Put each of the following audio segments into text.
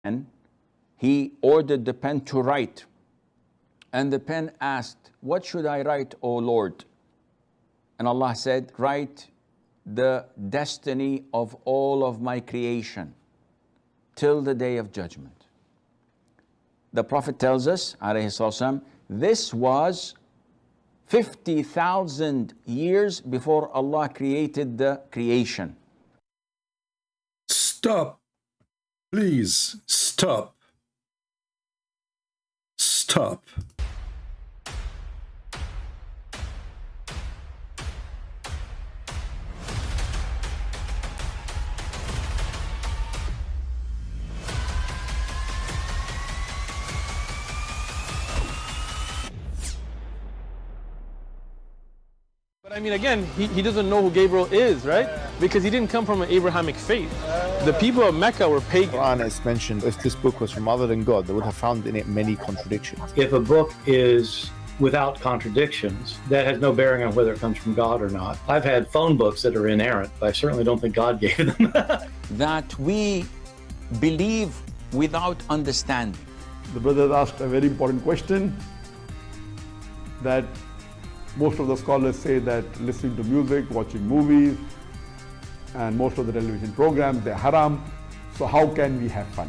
And he ordered the pen to write. And the pen asked, "What should I write, O Lord?" And Allah said, "Write the destiny of all of my creation till the day of judgment." The Prophet tells us, alayhi salam, this was 50,000 years before Allah created the creation. Stop. Please, stop. Stop. But I mean, again, he doesn't know who Gabriel is, right? Because he didn't come from an Abrahamic faith. The people of Mecca were pagan. The Quran is mentioned, if this book was from other than God, they would have found in it many contradictions. If a book is without contradictions, that has no bearing on whether it comes from God or not. I've had phone books that are inerrant, but I certainly don't think God gave them. That we believe without understanding. The brother asked a very important question, that most of the scholars say that listening to music, watching movies, and most of the television programs, they're haram. So how can we have fun?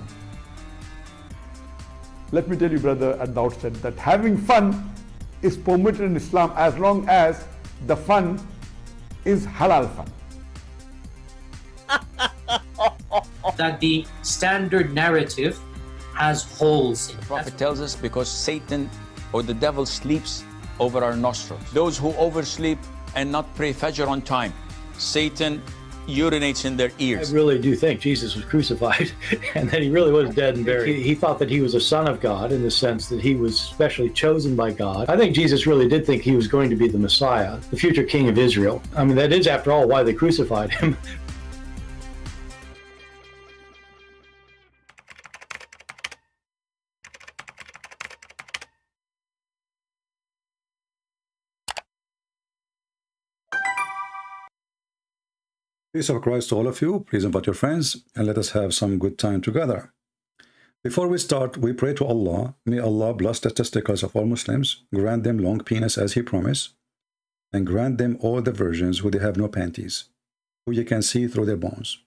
Let me tell you, brother, at the outset, that having fun is permitted in Islam as long as the fun is halal fun. That the standard narrative has holes in it. The Prophet tells us because Satan or the devil sleeps over our nostrils. Those who oversleep and not pray Fajr on time, Satan urinates in their ears. I really do think Jesus was crucified and that he really was dead and buried. He thought that he was a son of God in the sense that he was specially chosen by God. I think Jesus really did think he was going to be the Messiah, the future king of Israel. I mean, that is, after all, why they crucified him. Peace of Christ to all of you. Please invite your friends and let us have some good time together. Before we start, we pray to Allah. May Allah bless the testicles of all Muslims, grant them long penis as He promised, and grant them all the virgins who they have no panties, who you can see through their bones.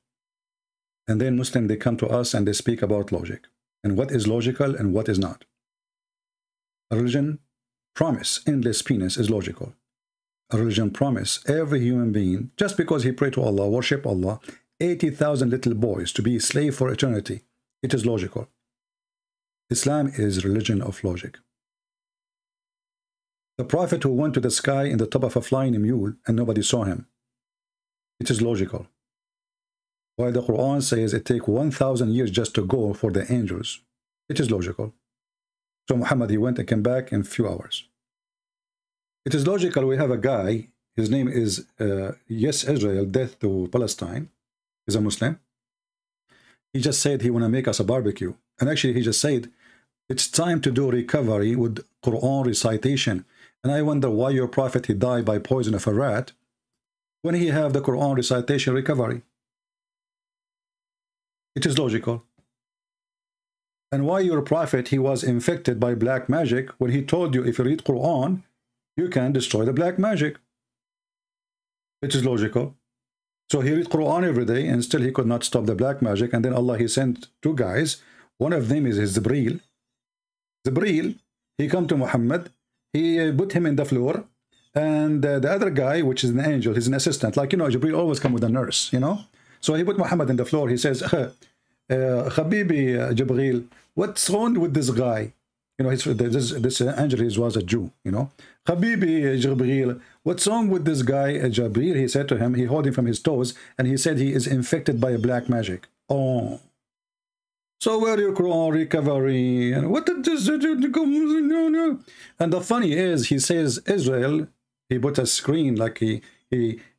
And then Muslim, they come to us and they speak about logic, and what is logical and what is not. A religion promise endless penis is logical. A religion promise every human being, just because he pray to Allah, worship Allah, 80,000 little boys to be slave for eternity. It is logical. Islam is religion of logic. The Prophet who went to the sky in the top of a flying mule and nobody saw him. It is logical. While the Quran says it takes 1,000 years just to go for the angels. It is logical. So Muhammad, he went and came back in a few hours. It is logical. We have a guy, his name is Yes Israel, Death to Palestine. He's a Muslim. He just said he want to make us a barbecue. And actually he just said, it's time to do recovery with Quran recitation. And I wonder why your prophet, he died by poison of a rat, when he have the Quran recitation recovery. It is logical. And why your prophet, he was infected by black magic, when he told you if you read Quran, you can destroy the black magic. It is logical. So he read Quran every day and still he could not stop the black magic. And then Allah, he sent two guys. One of them is his Jibreel. Jibreel, he come to Muhammad. He put him in the floor. And the other guy, which is an angel, he's an assistant. Like, you know, Jibreel always come with a nurse, you know. So he put Muhammad in the floor. He says, Habibi Jibreel, what's wrong with this guy? You know, this angel was a Jew, you know. Habibi Jibreel, what's wrong with this guy? Jibreel, he said to him, he held him from his toes, and he said he is infected by a black magic. Oh. So where your Quran recovery? And what did this? No. And the funny is, he says Israel, he put a screen like he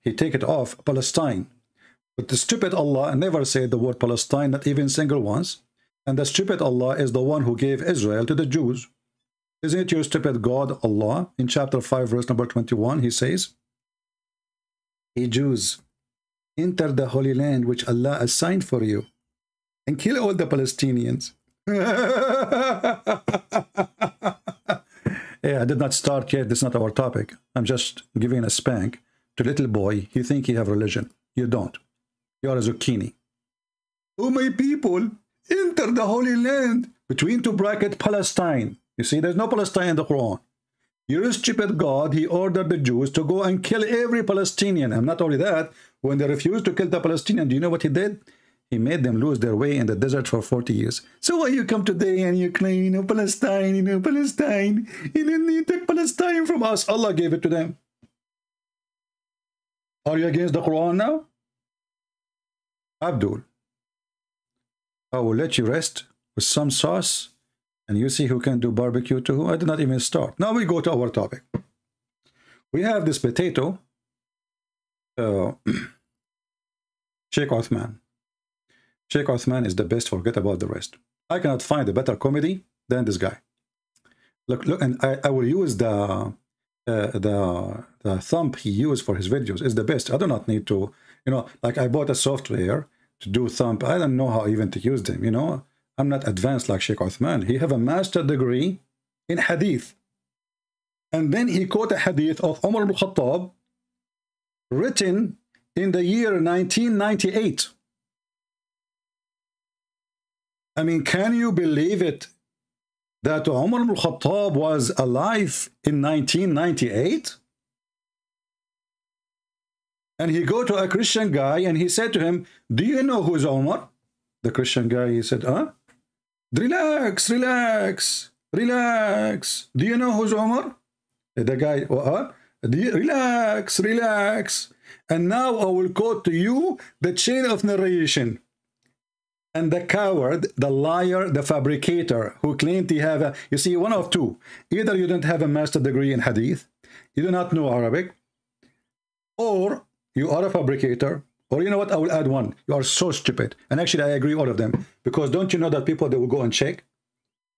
take it off, Palestine. But the stupid Allah never said the word Palestine, not even single once. And the stupid Allah is the one who gave Israel to the Jews. Isn't it your stupid God, Allah? In chapter 5, verse number 21, he says, "Ye Jews, enter the Holy Land which Allah assigned for you. and kill all the Palestinians. Yeah, I did not start yet. This is not our topic. I'm just giving a spank to little boy. You think you have religion. You don't. You are a zucchini. Oh, my people, enter the Holy Land. Between two brackets, Palestine. You see, there's no Palestine in the Quran. Your stupid God, he ordered the Jews to go and kill every Palestinian. And not only that, when they refused to kill the Palestinian, do you know what he did? He made them lose their way in the desert for 40 years. So why you come today and you claim, you know, Palestine, Palestine. You took Palestine from us. Allah gave it to them. Are you against the Quran now? Abdul, I will let you rest with some sauce, and you see who can do barbecue to who. I did not even start. Now we go to our topic. We have this potato, Sheks Uthman. Sheks Uthman is the best. Forget about the rest. I cannot find a better comedy than this guy. Look, and I will use the thumb he used for his videos. Is the best. I do not need to, you know, like I bought a software to do thumb. I don't know how even to use them, you know. I'm not advanced like Sheks Uthman. He have a master degree in hadith. And then he quote a hadith of Umar ibn Khattab written in the year 1998. I mean, can you believe it that Umar ibn Khattab was alive in 1998? And he go to a Christian guy and he said to him, do you know who's Umar? The Christian guy, he said, huh? Relax, relax, relax. Do you know who's Umar? The guy, relax, relax. And now I will quote to you the chain of narration. And the coward, the liar, the fabricator who claimed to have a, you see, one of two. Either you don't have a master degree in hadith, you do not know Arabic, or you are a fabricator, or you know what, I will add one. You are so stupid. And actually, I agree all of them. Because don't you know that people, they will go and check,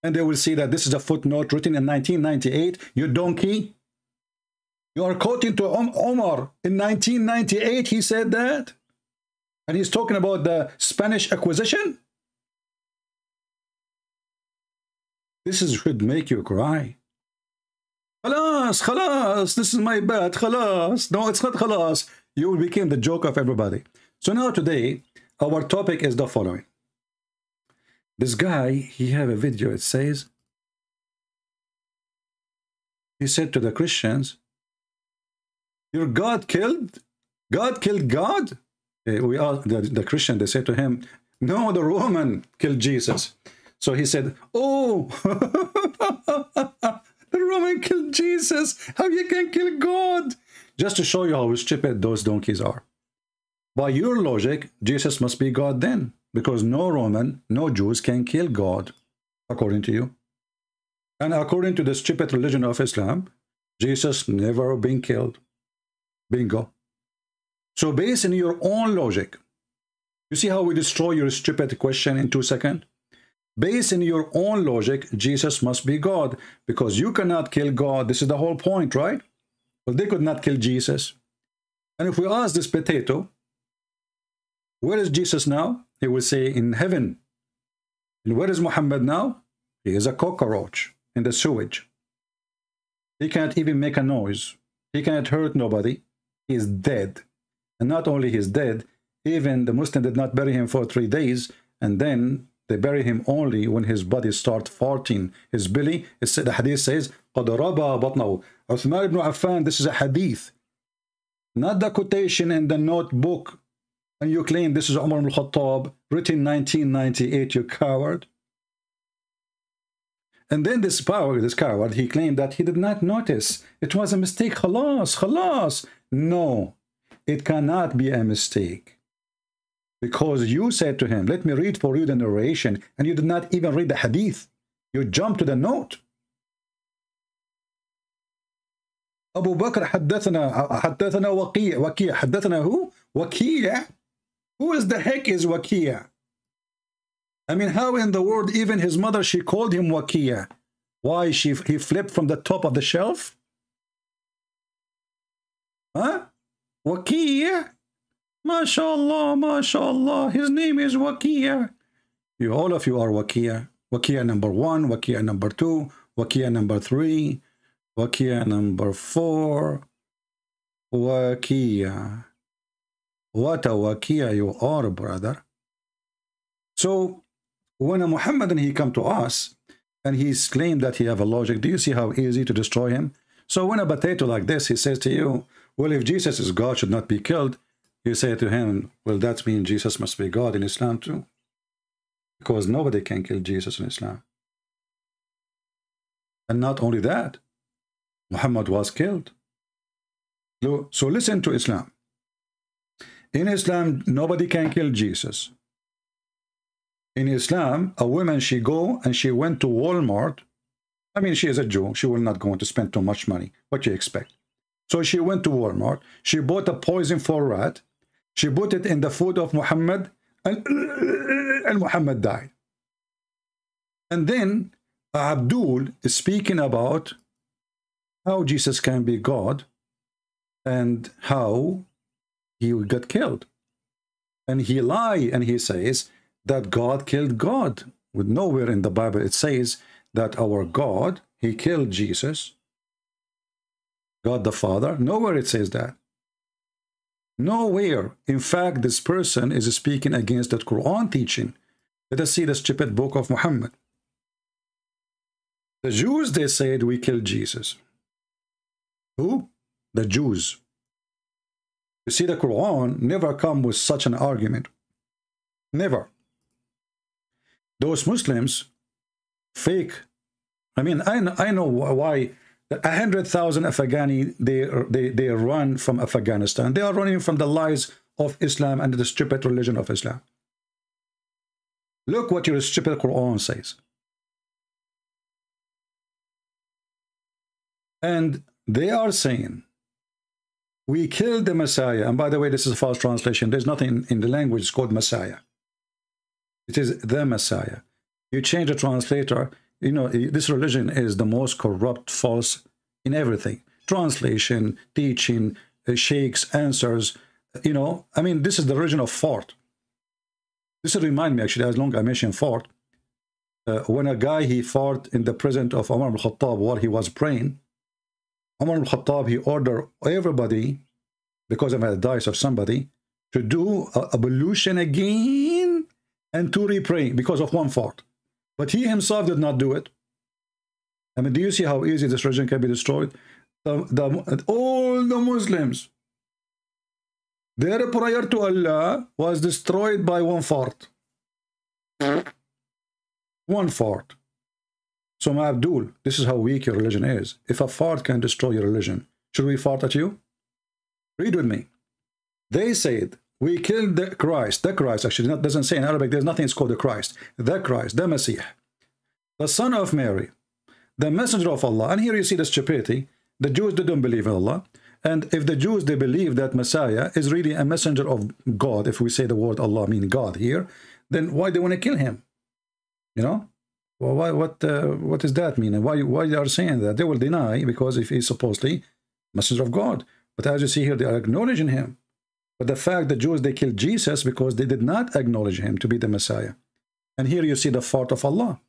and they will see that this is a footnote written in 1998, you donkey. You are quoting to Omar in 1998, he said that. And he's talking about the Spanish acquisition. This should make you cry. Khalas, khalas, this is my bad, khalas. No, it's not khalas. You will become the joke of everybody. So now today, our topic is the following. This guy, he have a video, it says, he said to the Christians, your God killed? God killed God? We are the Christian, they say to him, no, the Roman killed Jesus. So he said, oh, the Roman killed Jesus. How you can kill God? Just to show you how stupid those donkeys are. By your logic, Jesus must be God then, because no Roman, no Jews can kill God, according to you. And according to the stupid religion of Islam, Jesus never been killed. Bingo. So based on your own logic, you see how we destroy your stupid question in 2 seconds? Based on your own logic, Jesus must be God, because you cannot kill God. This is the whole point, right? Well, they could not kill Jesus. And if we ask this potato, where is Jesus now? He will say, in heaven. And where is Muhammad now? He is a cockroach in the sewage. He can't even make a noise. He cannot hurt nobody. He is dead. And not only he's dead, even the Muslim did not bury him for 3 days, and then they bury him only when his body starts farting. His belly, the hadith says, قَدْ رَبَى بَطْنَهُ. Uthman ibn Affan, this is a hadith, not the quotation in the notebook. And you claim this is Umar ibn Khattab, written 1998, you coward. And then this coward, he claimed that he did not notice. It was a mistake. Khalas, khalas. No. It cannot be a mistake, because you said to him, let me read for you the narration, and you did not even read the hadith. You jumped to the note. Abu Bakr حدثنا وكيع حدثنا who? وكيع? Who is the heck is وكيع? I mean, how in the world, even his mother, she called him وكيع? Why, he flipped from the top of the shelf? Huh? Waqi', mashallah, mashallah. His name is Waqi'. You, all of you are Waqiah. Waqiah number 1, Waqiah number 2, Waqiah number 3, Waqiah number 4. Waqiah. What a Waqiah you are, brother. So when a Muhammadan, he come to us and he's claimed that he have a logic, do you see how easy to destroy him? So when a potato like this, he says to you, well, if Jesus is God, should not be killed, you say to him, well, that means Jesus must be God in Islam too. Because nobody can kill Jesus in Islam. And not only that, Muhammad was killed. So listen to Islam. In Islam, nobody can kill Jesus. In Islam, a woman, she went to Walmart. I mean, she is a Jew. She will not go to spend too much money. What do you expect? So she went to Walmart. She bought a poison for rat. She put it in the food of Muhammad, and Muhammad died. And then Abdul is speaking about how Jesus can be God and how he got killed. And he lied and he says that God killed God. With nowhere in the Bible it says that our God, he killed Jesus, God the Father. Nowhere it says that. Nowhere. In fact, this person is speaking against the Quran teaching. Let us see the stupid book of Muhammad. The Jews, they said we killed Jesus. Who? The Jews. You see, the Quran never come with such an argument. Never. Those Muslims fake. I mean, I know why 100,000 Afghani they run from Afghanistan. They are running from the lies of Islam and the stupid religion of Islam. Look what your stupid Quran says. And they are saying, we killed the Messiah. And by the way, this is a false translation. There's nothing in the language it's called Messiah. It is the Messiah. You change the translator, you know, this religion is the most corrupt, false in everything. Translation, teaching, sheikhs, answers, you know. I mean, this is the religion of fart. This will remind me, actually, as long as I mentioned fart, when a guy, he fought in the presence of Umar ibn Khattab while he was praying. Umar ibn Khattab, he ordered everybody, because of the dice of somebody, to do ablution again and to re-pray because of one fart. But he himself did not do it. I mean, do you see how easy this religion can be destroyed? All the Muslims, their prayer to Allah was destroyed by one fart. One fart. So, Ma Abdul, this is how weak your religion is. If a fart can destroy your religion, should we fart at you? Read with me. They said, we killed the Christ. The Christ, actually, it doesn't say in Arabic, there's nothing, it's called the Christ. The Christ, the Messiah, the son of Mary, the messenger of Allah. And here you see the stupidity. The Jews didn't believe in Allah. And if the Jews, they believe that Messiah is really a messenger of God, if we say the word Allah, meaning God here, then why they want to kill him? You know? Well, why, what does that mean? And why they are saying that? They will deny, because if he's supposedly messenger of God. But as you see here, they are acknowledging him. But the fact the Jews, they killed Jesus because they did not acknowledge him to be the Messiah. And here you see the fault of Allah.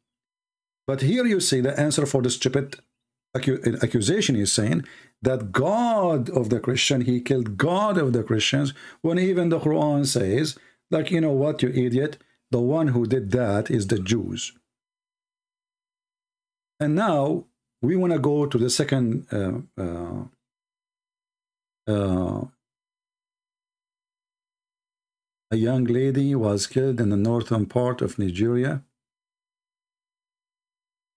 But here you see the answer for the stupid accusation is saying that God of the Christian, he killed God of the Christians, when even the Quran says, like, you know what, you idiot, the one who did that is the Jews. And now we want to go to the second a young lady was killed in the northern part of Nigeria.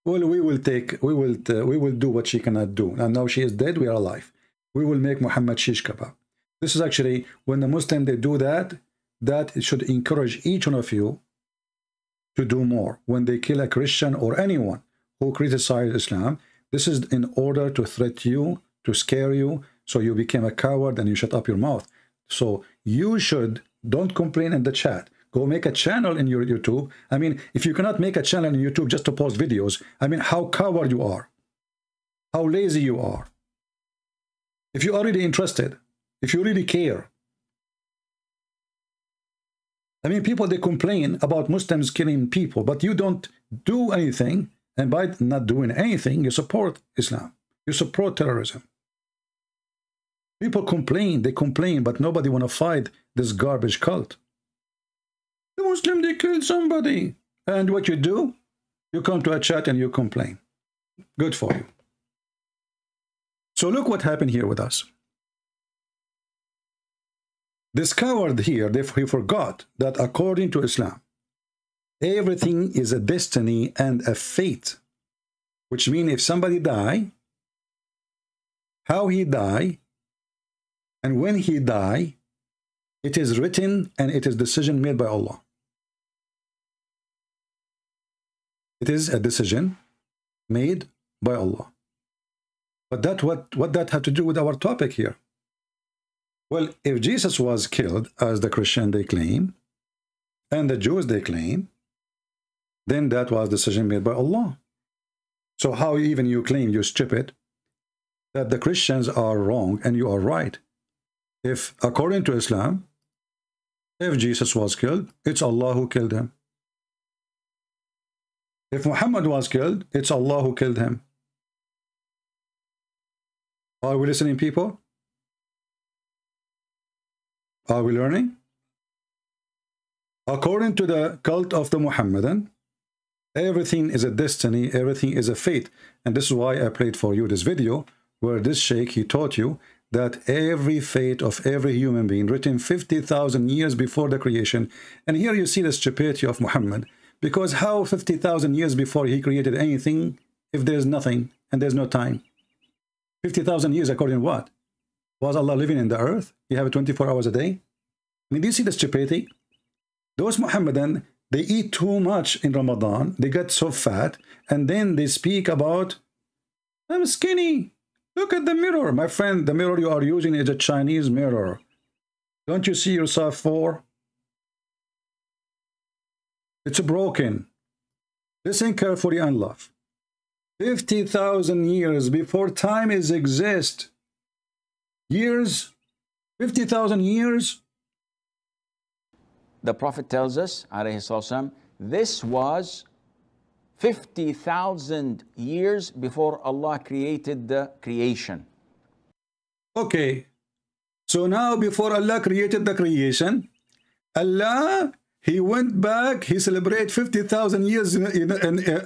Well, we will do what she cannot do. And now she is dead, we are alive. We will make Muhammad shish kebab. This is actually, when the Muslims, they do that, that it should encourage each one of you to do more. When they kill a Christian or anyone who criticizes Islam, this is in order to threaten you, to scare you, so you become a coward and you shut up your mouth. So you should, don't complain in the chat. Go make a channel in your YouTube. I mean, if you cannot make a channel in YouTube just to post videos, I mean, how coward you are. How lazy you are. If you're already interested, if you really care. I mean, people, they complain about Muslims killing people, but you don't do anything. And by not doing anything, you support Islam. You support terrorism. People complain, they complain, but nobody want to fight this garbage cult. The Muslim, they killed somebody. And what you do? You come to a chat and you complain. Good for you. So look what happened here with us. This coward here, he forgot that according to Islam, everything is a destiny and a fate. Which means if somebody die, how he die, and when he die, it is written and it is decision made by Allah. It is a decision made by Allah. But that what that have to do with our topic here? Well, if Jesus was killed, as the Christian they claim, and the Jews they claim, then that was decision made by Allah. So how even you claim, you stupid, that the Christians are wrong and you are right? If according to Islam, if Jesus was killed, it's Allah who killed him. If Muhammad was killed, it's Allah who killed him. Are we listening, people? Are we learning? According to the cult of the Muhammadan, everything is a destiny, everything is a fate. And this is why I played for you this video, where this Sheikh, he taught you that every fate of every human being written 50,000 years before the creation. And here you see the stupidity of Muhammad. Because how 50,000 years before he created anything if there's nothing and there's no time? 50,000 years according to what? Was Allah living in the earth? He have 24 hours a day? I mean, do you see the stupidity? Those Muhammadan, they eat too much in Ramadan, they get so fat, and then they speak about, I'm skinny. Look at the mirror. My friend, the mirror you are using is a Chinese mirror. Don't you see yourself for? It's broken. Listen carefully and love. 50,000 years before time is exist. Years, 50,000 years. The Prophet tells us, alayhi salam, this was 50,000 years before Allah created the creation. Okay. So now before Allah created the creation, Allah, he went back, he celebrated 50,000 years in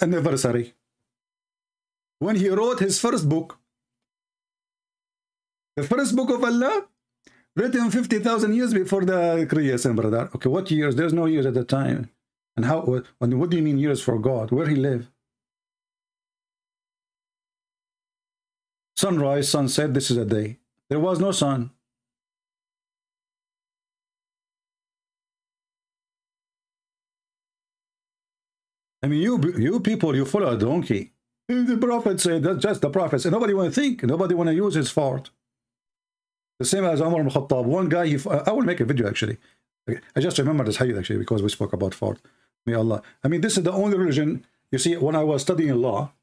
anniversary. When he wrote his first book, the first book of Allah, written 50,000 years before the creation, brother. Okay, what years? There's no years at the time. And how? What do you mean years for God? Where he lived? Sunrise, sunset, this is a day. There was no sun. I mean, you people, you follow a donkey. The Prophet said, that's just the Prophet said. Nobody want to think. Nobody want to use his fart. The same as Umar ibn Khattab. One guy, I will make a video actually. I just remember this hadith actually because we spoke about fart. May Allah. I mean, this is the only religion, you see, when I was studying law,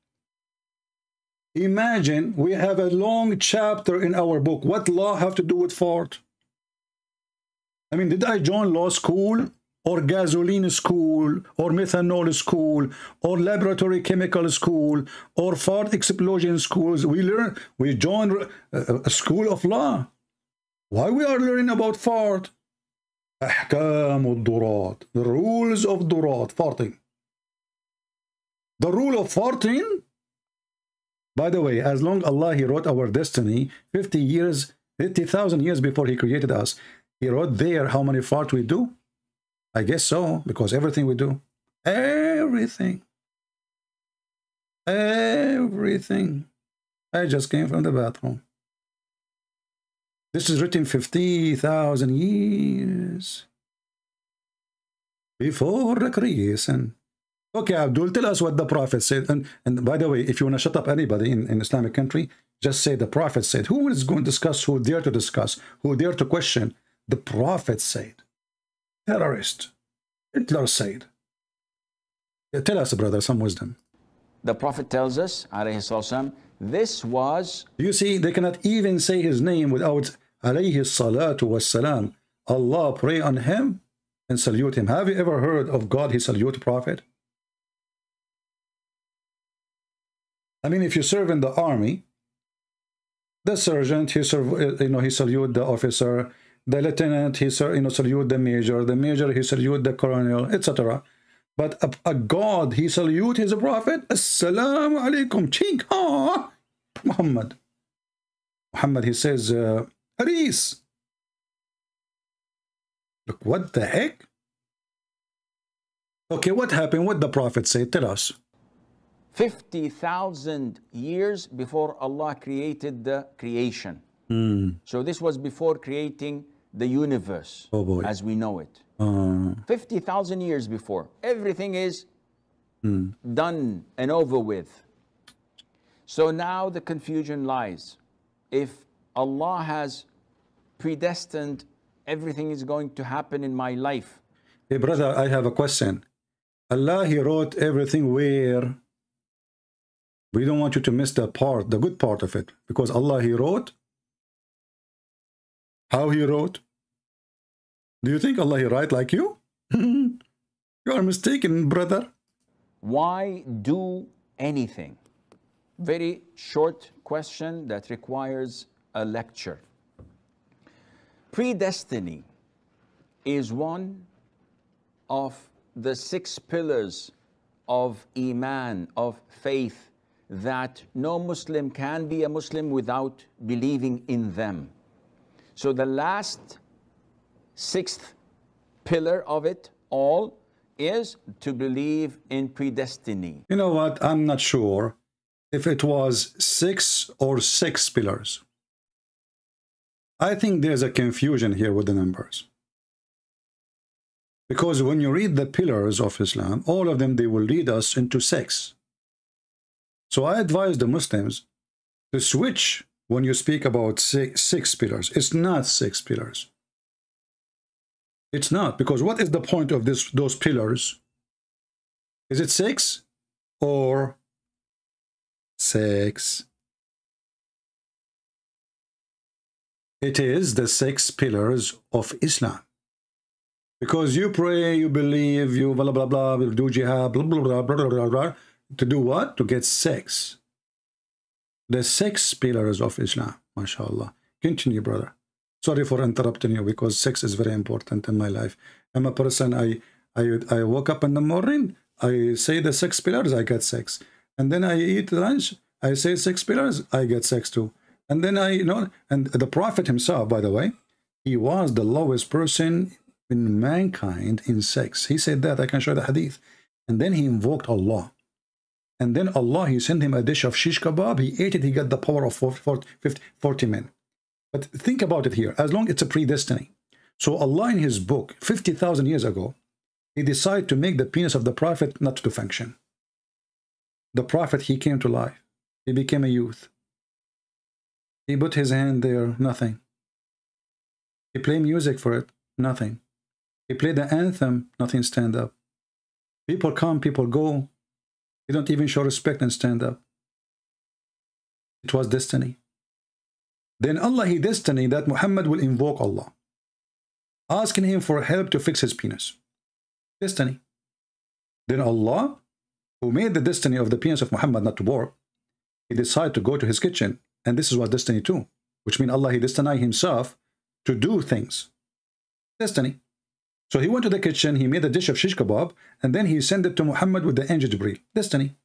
imagine we have a long chapter in our book. What law have to do with fart? I mean, did I join law school or gasoline school or methanol school or laboratory chemical school or fart explosion schools? We joined a school of law. Why we are learning about fart? أحكام الضرات, the rules of durat, farting. The rule of farting, by the way, as long Allah, he wrote our destiny 50,000 years before he created us, he wrote there how many farts we do. I guess so, because everything we do, everything. I just came from the bathroom. This is written 50,000 years before the creation. Okay, Abdul, tell us what the Prophet said. And by the way, if you want to shut up anybody in Islamic country, just say the Prophet said. Who is going to discuss? Who dare to discuss? Who dare to question? The Prophet said. Terrorist. Hitler said. Yeah, tell us, brother, some wisdom. The Prophet tells us, alayhi salam, this was... You see, they cannot even say his name without alayhi salatu wassalam. Allah pray on him and salute him. Have you ever heard of God, he salute prophet? I mean, if you serve in the army, the sergeant, he salute the officer, the lieutenant, he salute the major, he salute the colonel, etc. But a God, he salute his prophet. Assalamu alaikum, chink, ah, Muhammad, he says, Aris. Look, what the heck? Okay, what happened? What the prophet said? Tell us. 50,000 years before Allah created the creation. So this was before creating the universe as we know it. 50,000 years before. Everything is done and over with. So now the confusion lies. If Allah has predestined everything is going to happen in my life. Hey brother, I have a question. Allah, he wrote everything where? We don't want you to miss the part, the good part of it. Because Allah, he wrote. How he wrote? Do you think Allah, he write like you? You are mistaken, brother. Why do anything? Very short question that requires a lecture. Predestiny is one of the 6 pillars of Iman, of faith, that no Muslim can be a Muslim without believing in them. So the last 6th pillar of it all is to believe in predestiny. You know what? I'm not sure if it was 6 or 6 pillars. I think there's a confusion here with the numbers. Because when you read the pillars of Islam, all of them, they will lead us into 6. So I advise the Muslims to switch when you speak about six pillars. It's not 6 pillars. It's not, because what is the point of those pillars? Is it 6 or 6? It is the 6 pillars of Islam. Because you pray, you believe, you blah blah blah, will do jihad, blah blah blah blah blah blah. To do what? To get 6. The 6 pillars of Islam. MashaAllah. Continue, brother. Sorry for interrupting you, because 6 is very important in my life. I'm a person, I woke up in the morning, I say the 6 pillars, I get 6. And then I eat lunch, I say 6 pillars, I get 6 too. And then and the Prophet himself, by the way, he was the lowest person in mankind in 6. He said that, I can show the hadith. And then he invoked Allah. And then Allah, he sent him a dish of shish kebab. He ate it, he got the power of 40 men. But think about it here, as long as it's a predestiny. So Allah in his book, 50,000 years ago, he decided to make the penis of the Prophet not to function. The Prophet, he came to life. He became a youth. He put his hand there, nothing. He played music for it, nothing. He played the anthem, nothing, stand up. People come, people go. They don't even show respect and stand up. It was destiny. Then Allah, he destiny that Muhammad will invoke Allah, asking him for help to fix his penis. Destiny. Then Allah, who made the destiny of the penis of Muhammad not to work, he decided to go to his kitchen. And this is what destiny too. Which means Allah, he destined himself to do things. Destiny. So he went to the kitchen, he made a dish of shish kebab, and then he sent it to Muhammad with the angel Jibreel. Destiny.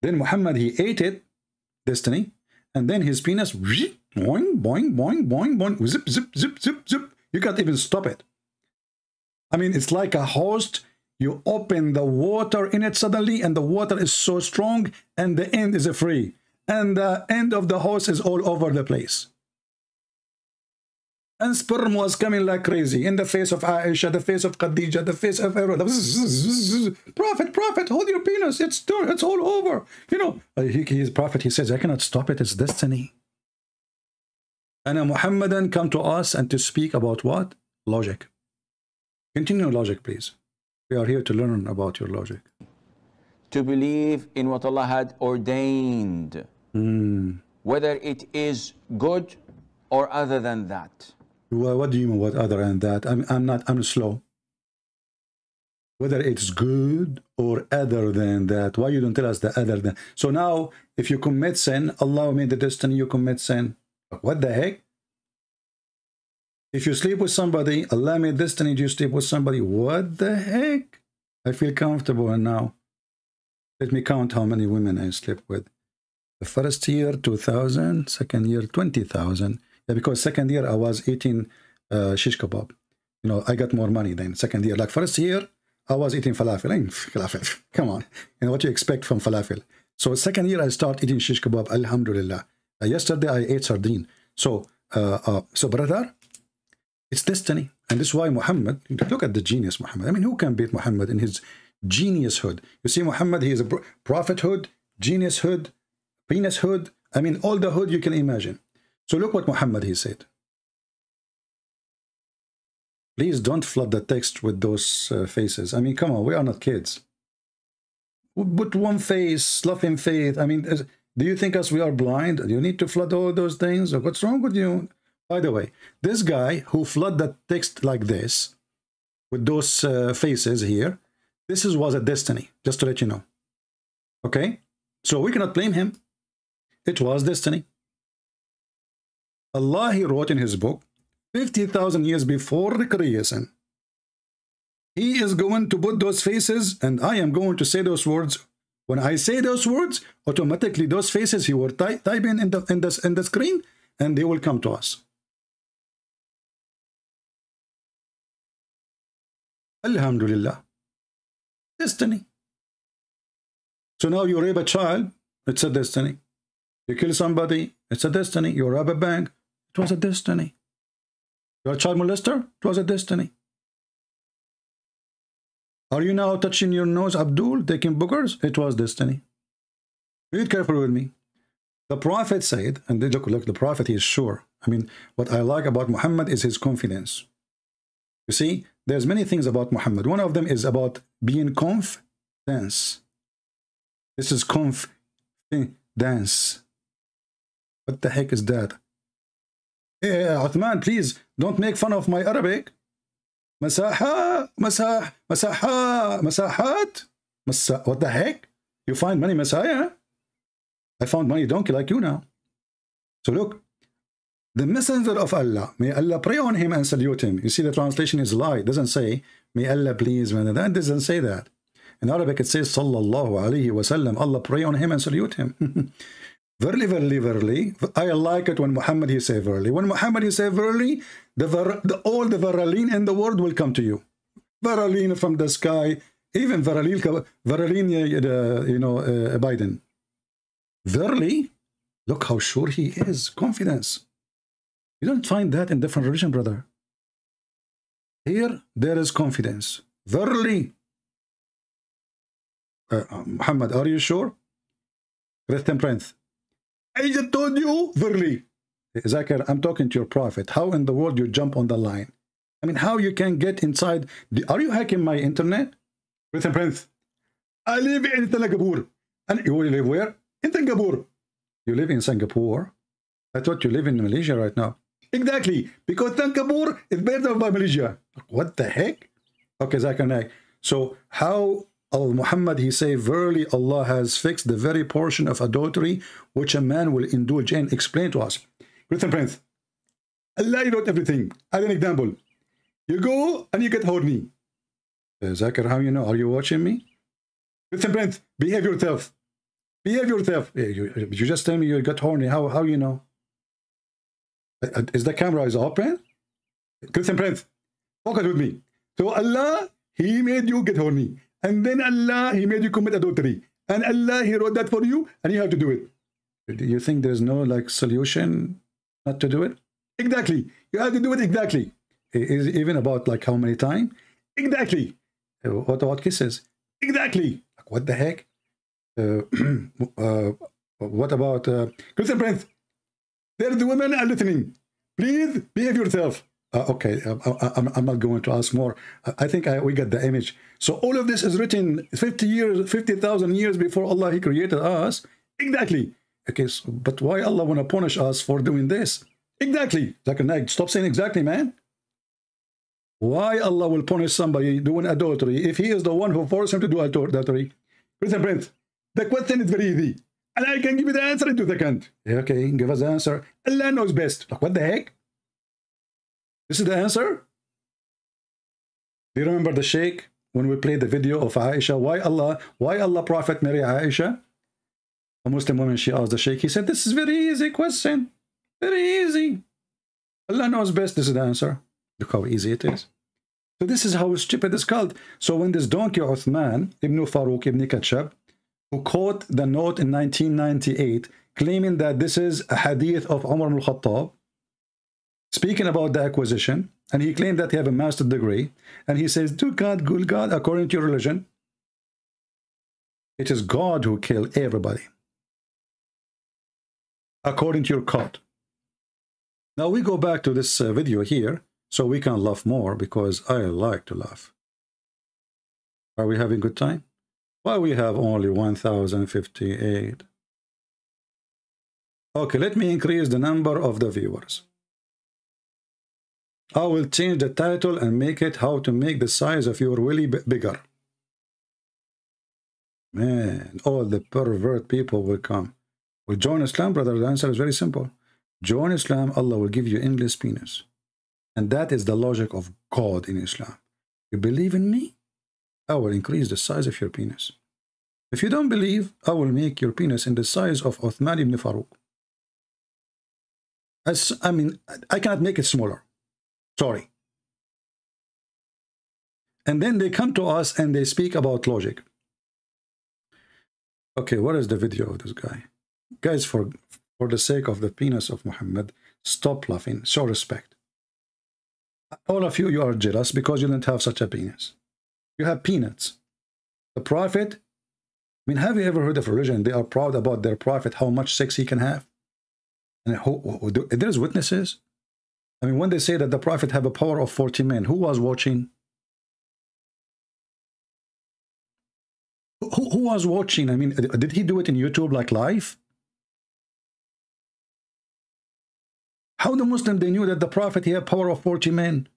Then Muhammad, he ate it. Destiny. And then his penis, boing, boing, boing, boing, boing, zip, zip, zip, zip, zip. You can't even stop it. I mean, it's like a hose. You open the water in it suddenly, and the water is so strong, and the end is free. And the end of the hose is all over the place. And sperm was coming like crazy in the face of Aisha, the face of Khadija, the face of everyone. Prophet, hold your penis. It's all over. You know, his prophet, he says, I cannot stop it. It's destiny. And a Muhammadan come to us and to speak about what? Logic. Continue logic, please. We are here to learn about your logic. To believe in what Allah had ordained, whether it is good or other than that. What do you mean, what other than that? I'm slow. whether it's good or other than that. Why you don't tell us the other than? So now, if you commit sin, Allah made the destiny you commit sin. What the heck? If you sleep with somebody, Allah made destiny you sleep with somebody. What the heck? I feel comfortable now. Let me count how many women I slept with. The first year, 2,000. Second year, 20,000. Yeah, because second year I was eating shish kebab. You know, I got more money than second year. Like first year, I was eating falafel. Falafel. Come on. You know what you expect from falafel. So second year, I start eating shish kebab. Alhamdulillah. Yesterday, I ate sardine. So brother, it's destiny. And this is why Muhammad, look at the genius Muhammad. I mean, who can beat Muhammad in his geniushood? You see, Muhammad, he is a prophethood, geniushood, penishood. I mean, all the hood you can imagine. So look what Muhammad, he said. Please don't flood the text with those faces. I mean, come on, we are not kids. Put one face, love in faith. I mean, do you think us we are blind? Do you need to flood all those things? Or what's wrong with you? By the way, this guy who flooded the text like this, with those faces here, this was a destiny, just to let you know. Okay? So we cannot blame him. It was destiny. Allah, he wrote in his book, 50,000 years before the creation, he is going to put those faces, and I am going to say those words. When I say those words, automatically those faces he will type in the screen, and they will come to us. Alhamdulillah. Destiny. So now you rape a child, it's a destiny. You kill somebody, it's a destiny. You rob a bank, it was a destiny. You're a child molester, it was a destiny. Are you now touching your nose, Abdul, taking boogers? It was destiny. Read carefully with me. The Prophet said, and look, the Prophet, he is sure. I mean, what I like about Muhammad is his confidence. You see, there's many things about Muhammad. One of them is about being confidence. This is confidence. What the heck is that? Hey, Uthman, please don't make fun of my Arabic. Masaha, masahat. What the heck? You find money Messiah? I found money donkey like you now. So look, the messenger of Allah, may Allah pray on him and salute him. You see, the translation is lie. It doesn't say, may Allah please. That doesn't say that. In Arabic, it says, sallallahu alayhi wa sallam. Allah pray on him and salute him. Verily, verily, verily. I like it when Muhammad, he say verily. When Muhammad, he say verily, all the veraline in the world will come to you. Veraline from the sky. Even veraline, Biden. Verily, look how sure he is. Confidence. You don't find that in different religion, brother. Here, there is confidence. Verily. Muhammad, are you sure? Christian Prince. I just told you, verily. Zakir, I'm talking to your prophet. How in the world you jump on the line? I mean, how you can get inside? Are you hacking my internet? Christian Prince. I live in Singapore. And you live where? In Singapore. You live in Singapore? I thought you live in Malaysia right now. Exactly, because Singapore is better by Malaysia. What the heck? Okay, Zakir. So how Muhammad, he say, verily Allah has fixed the very portion of adultery which a man will indulge in. Explain to us. Christian Prince. Allah wrote everything. As an example, you go and you get horny. Zakir, how you know? Are you watching me? Christian Prince, behave yourself. Behave yourself. You just tell me you got horny. How you know? Is the camera is open? Christian Prince, focus with me. So Allah, he made you get horny. And then Allah, he made you commit adultery. And Allah, he wrote that for you, and you have to do it. Do you think there's no like solution not to do it? Exactly. You have to do it exactly. Is it even about like how many times? Exactly. What about kisses? Exactly. Like, what the heck? What about Christian Prince? There's the women are listening. Please behave yourself. Okay, I'm not going to ask more. I think we got the image. So all of this is written 50,000 years before Allah, he created us. Exactly. Okay, so, but why Allah want to punish us for doing this? Exactly. Stop saying exactly, man. Why Allah will punish somebody doing adultery if he is the one who forced him to do adultery? Listen, Prince, the question is very easy. And I can give you the answer in 2 seconds. Okay, give us the answer. Allah knows best. Like, what the heck? This is the answer? Do you remember the Sheikh when we played the video of Aisha? Why Allah Prophet marry Aisha? A Muslim woman, she asked the Sheikh. He said, this is very easy question. Very easy. Allah knows best. This is the answer. Look how easy it is. So this is how stupid it's called. So when this donkey Uthman Ibn Farooq Ibn Kachab, who caught the note in 1998, claiming that this is a hadith of Umar al-Khattab, speaking about the acquisition, and he claimed that he have a master's degree, and he says, do God, good God, according to your religion, it is God who killed everybody, according to your code. Now we go back to this video here, so we can laugh more, because I like to laugh. Are we having good time? Why we have only 1058? Okay, let me increase the number of the viewers. I will change the title and make it how to make the size of your willy bigger. Man, all the pervert people will come. Will join Islam, brother? The answer is very simple. Join Islam, Allah will give you endless penis. And that is the logic of God in Islam. You believe in me? I will increase the size of your penis. If you don't believe, I will make your penis in the size of Uthman Ibn Farooq. I mean, I cannot make it smaller. Sorry. And then they come to us and they speak about logic. Okay, what is the video of this guy? Guys, for the sake of the penis of Muhammad, stop laughing. Show respect. All of you, you are jealous because you don't have such a penis. You have peanuts. The Prophet, I mean, have you ever heard of a religion? They are proud about their Prophet, how much sex he can have. And there's witnesses. I mean, when they say that the Prophet have a power of 40 men, who was watching? Who was watching? I mean, did he do it in YouTube like live? How the Muslim, they knew that the Prophet, he had power of 40 men?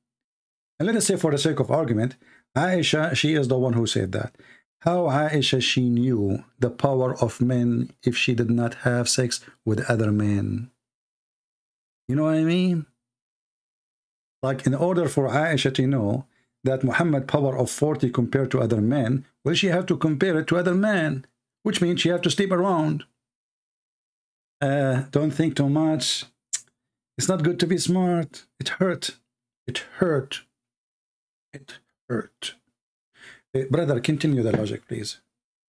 And let us say, for the sake of argument, Aisha, she is the one who said that. How Aisha, she knew the power of men if she did not have sex with other men? You know what I mean? Like, in order for Aisha to know that Muhammad power of 40 compared to other men, well, she have to compare it to other men, which means she have to sleep around. Don't think too much. It's not good to be smart. It hurt. It hurt. It hurt. Brother, continue the logic, please.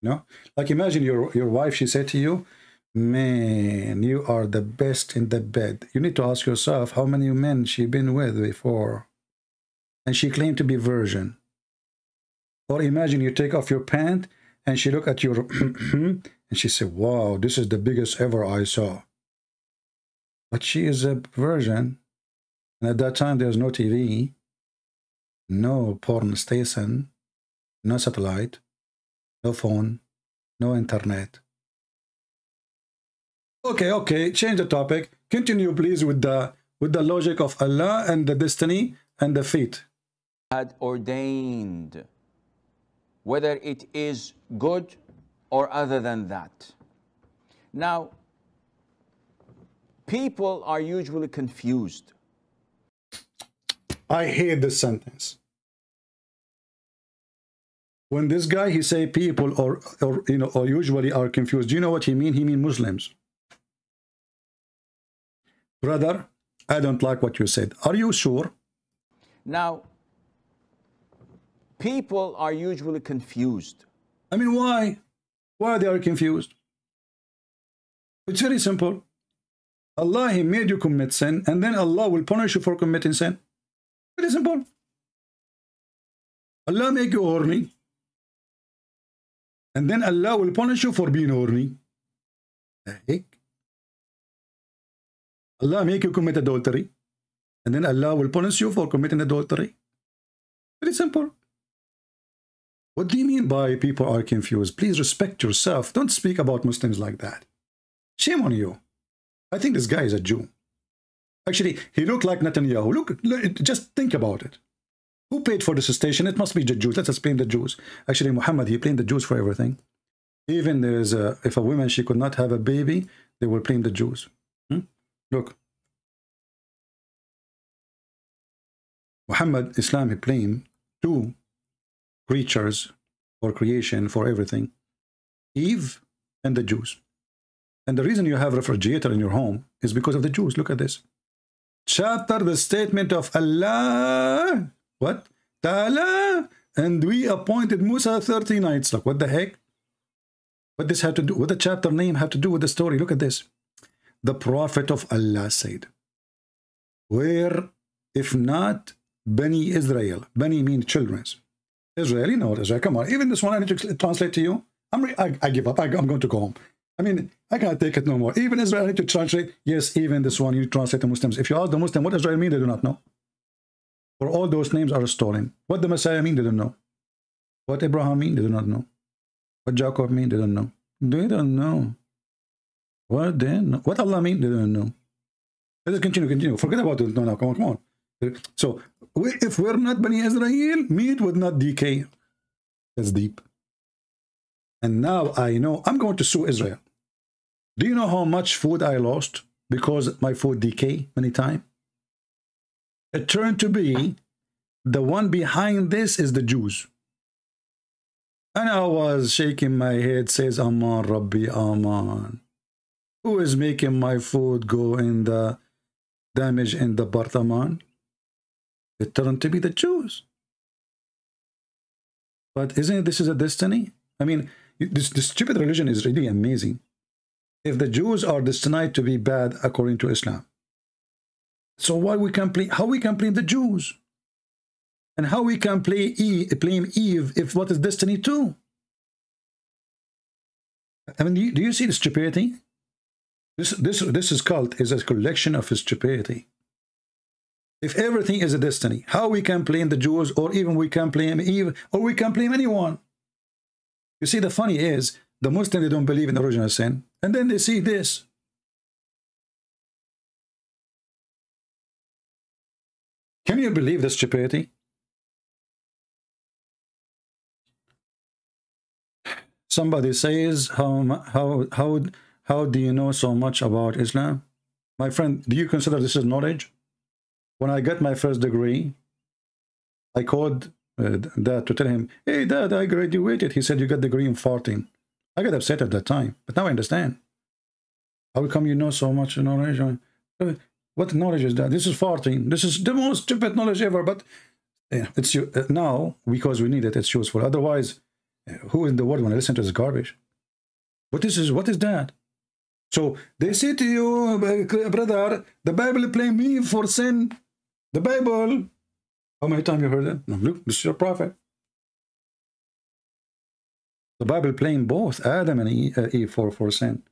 You know, like, imagine your wife, she said to you, man, you are the best in the bed. You need to ask yourself how many men she been with before. And she claimed to be virgin. Or imagine you take off your pant and she look at your and she said, wow, this is the biggest ever I saw. But she is a virgin. And at that time, there's no TV, no porn station, no satellite, no phone, no internet. Okay, change the topic. Continue, please, with the logic of Allah and the destiny and the fate. Had ordained, whether it is good or other than that. Now, people are usually confused. I hate this sentence. When this guy, he say people or usually are confused, do you know what he mean? He mean Muslims. Brother, I don't like what you said. Are you sure? Now, people are usually confused. I mean, why? Why they are confused? It's very simple. Allah, he made you commit sin, and then Allah will punish you for committing sin. Very simple. Allah make you horny, and then Allah will punish you for being horny. Heck? Allah make you commit adultery, and then Allah will punish you for committing adultery. Very simple. What do you mean by people are confused? Please respect yourself. Don't speak about Muslims like that. Shame on you. I think this guy is a Jew. Actually, he looked like Netanyahu. Look, just think about it. Who paid for this station? It must be the Jews. Let us blame the Jews. Actually, Muhammad, he blamed the Jews for everything. Even there is if a woman, she could not have a baby, they will blame the Jews. Look. Muhammad, Islam, he blamed two creatures or creation for everything. Eve and the Jews. And the reason you have a refrigerator in your home is because of the Jews. Look at this. Chapter, the statement of Allah. What? Ta'ala. And we appointed Musa 30 nights. Like, what the heck? What this had to do? What the chapter name have to do with the story? Look at this. The Prophet of Allah said, where, if not, Bani Israel. Bani means children's. Israel, you know Israel. Come on. Even this one I need to translate to you. I give up. I'm going to go home. I mean, I can't take it no more. Even Israel, I need to translate. Yes, even this one, you translate to Muslims. If you ask the Muslim what Israel means, they do not know. For all those names are stolen. What the Messiah mean, they don't know. What Abraham mean, they do not know. What Jacob mean, they don't know. They don't know. What then? What Allah mean, they don't know. Let us continue. Forget about it. No, come on. So, if we're not Bani Israel, meat would not decay. That's deep. And now I know I'm going to sue Israel. Do you know how much food I lost because my food decay many times? It turned to be the one behind this is the Jews. And I was shaking my head, says, Aman, Rabbi, Aman. Who is making my food go in the damage in the Bartaman? It turned to be the Jews. But isn't this is a destiny? I mean, this stupid religion is really amazing. If the Jews are destined to be bad according to Islam, so why we can blame? How we can blame the Jews? And how we can blame Eve if what is destiny too? I mean, do you see the stupidity? This cult is a collection of stupidity. If everything is a destiny, how we can blame the Jews, or even we can blame Eve, or we can blame anyone? You see, the funny is, the Muslims, they don't believe in original sin, and then they see this. Can you believe the stupidity? Somebody says, how do you know so much about Islam? My friend, do you consider this is knowledge? When I got my first degree, I called Dad to tell him, hey, Dad, I graduated. He said, you got the degree in farting. I got upset at that time, but now I understand. How come you know so much knowledge? What knowledge is that? This is farting. This is the most stupid knowledge ever, but it's now, because we need it, it's useful. Otherwise, who in the world want to listen to this garbage? What is that? So they say to you, brother, the Bible blame me for sin. The Bible. How many times you heard that? No, look, this is your prophet. The Bible blame both Adam and Eve for sin.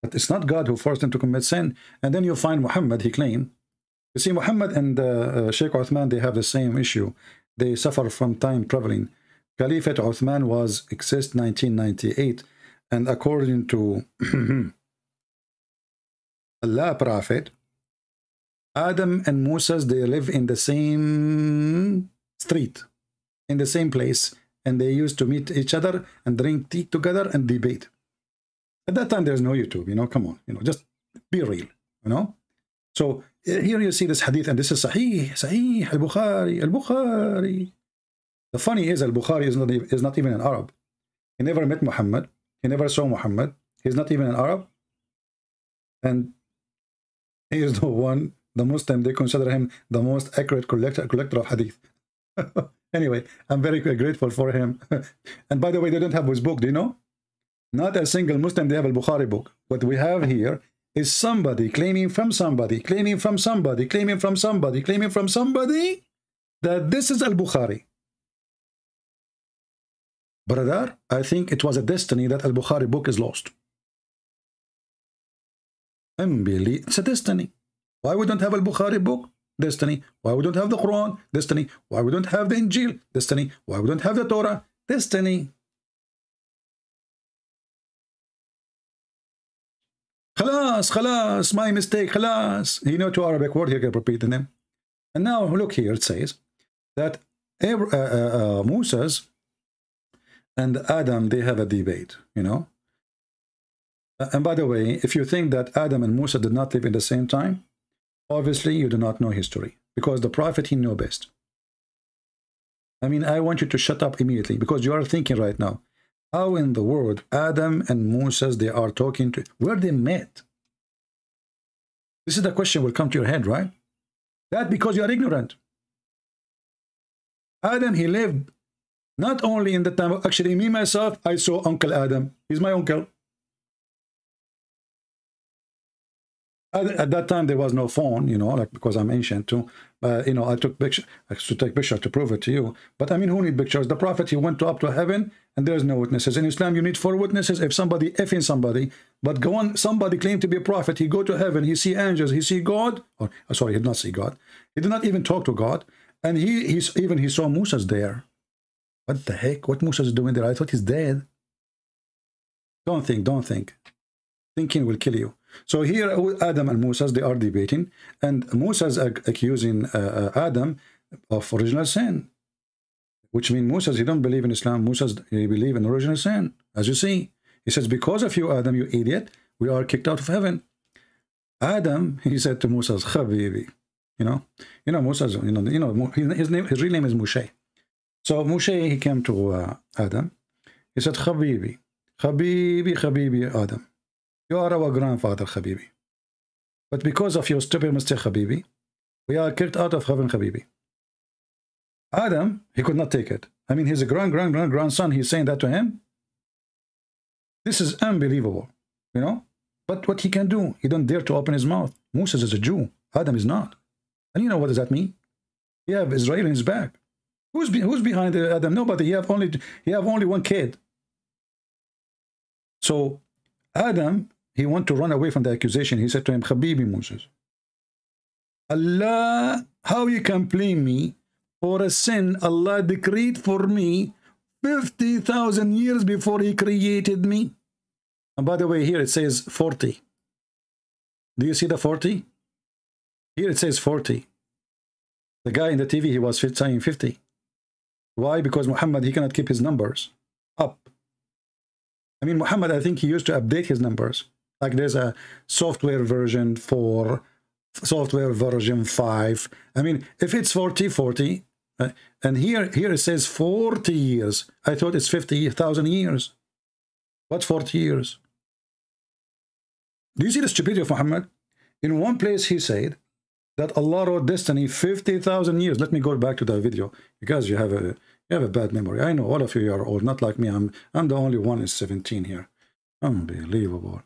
But it's not God who forced them to commit sin. And then you find Muhammad, he claimed. You see, Muhammad and Sheks Uthman, they have the same issue. They suffer from time traveling. Caliphate Uthman was exist 1998. And according to Allah Prophet, Adam and Moses, they live in the same street, in the same place, and they used to meet each other and drink tea together and debate. At that time, there's no YouTube, you know, come on, you know, just be real, you know. So here you see this hadith, and this is Sahih, Al-Bukhari. The funny is, Al-Bukhari is not even an Arab. He never met Muhammad. He never saw Muhammad. He's not even an Arab. And he is the one, the Muslim, they consider him the most accurate collector of hadith. Anyway, I'm very grateful for him. And by the way, they don't have his book, do you know? Not a single Muslim, they have a Bukhari book. What we have here is somebody claiming from somebody, claiming from somebody, claiming from somebody, claiming from somebody that this is Al-Bukhari. Brother, I think it was a destiny that Al-Bukhari book is lost. It's a destiny. Why we don't have Al-Bukhari book? Destiny. Why we don't have the Quran? Destiny. Why we don't have the Injil? Destiny. Why we don't have the Torah? Destiny. Khalas, my mistake, khalas. You know, two Arabic word here, can repeat them. And now look here, it says, that Moses and Adam, they have a debate, you know. And by the way, if you think that Adam and Musa did not live in the same time, obviously you do not know history, because the prophet, he knew best. I mean, I want you to shut up immediately, because you are thinking right now, how in the world Adam and Moses, they are talking to, where they met? This is the question will come to your head, right? That because you are ignorant. Adam, he lived not only in the time of, actually me myself, I saw Uncle Adam. He's my uncle. At that time there was no phone, you know, like, because I'm ancient too. You know, I took picture, I should take picture to prove it to you. But I mean, who need pictures? The prophet, he went up to heaven, and there's no witnesses. In Islam, you need 4 witnesses. If somebody effing somebody, but go on, somebody claimed to be a prophet, he go to heaven, he see angels, he see God. Or sorry, he did not see God. He did not even talk to God, and he saw Moses there. What the heck? What Moses is doing there? I thought he's dead. Don't think. Thinking will kill you. So here, Adam and Moses, they are debating, and Moses accusing Adam of original sin, which means Moses, he don't believe in Islam. Moses, he believe in original sin, as you see. He says, because of you, Adam, you idiot, we are kicked out of heaven. Adam, he said to Moses, Habibi, you know Moses, his real name is Moshe. So Moshe, he came to Adam. He said, Habibi, Adam. You are our grandfather, Habibi. But because of your stupid mistake, Habibi, we are kicked out of heaven, Habibi. Adam, he could not take it. I mean, his grandson, he's saying that to him. This is unbelievable, you know. But what he can do, he don't dare to open his mouth. Moses is a Jew. Adam is not. And you know what does that mean? He have Israel in his back. Who's behind Adam? Nobody. He have only one kid. So Adam, he wanted to run away from the accusation. He said to him, Habibi Moses, Allah, how you can blame me for a sin Allah decreed for me 50,000 years before he created me? And by the way, here it says 40. Do you see the 40? Here it says 40. The guy in the TV, he was saying 50. Why? Because Muhammad, he cannot keep his numbers up. I mean, Muhammad, I think he used to update his numbers. Like there's a software version 4, software version 5. I mean, if it's 40, and here it says 40 years. I thought it's 50,000 years. What's 40 years? Do you see the stupidity of Muhammad? In one place he said that Allah wrote destiny 50,000 years. Let me go back to that video, because you have a bad memory. I know all of you are old, not like me. I'm the only one is 17 here. Unbelievable.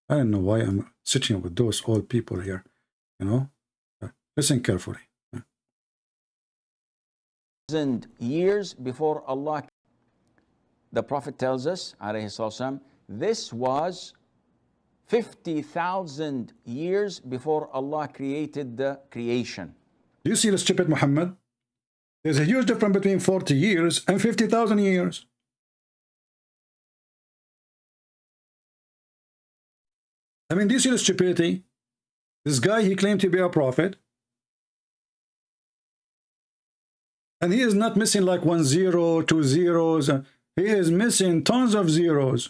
I don't know why I'm sitting with those old people here. You know, listen carefully. Years before Allah, the Prophet tells us, alayhi salam, this was 50,000 years before Allah created the creation. Do you see the stupid Muhammad? There's a huge difference between 40 years and 50,000 years. I mean, do you see the stupidity? This guy, he claimed to be a prophet. And he is not missing like 1 0, 2 zeros. He is missing tons of zeros.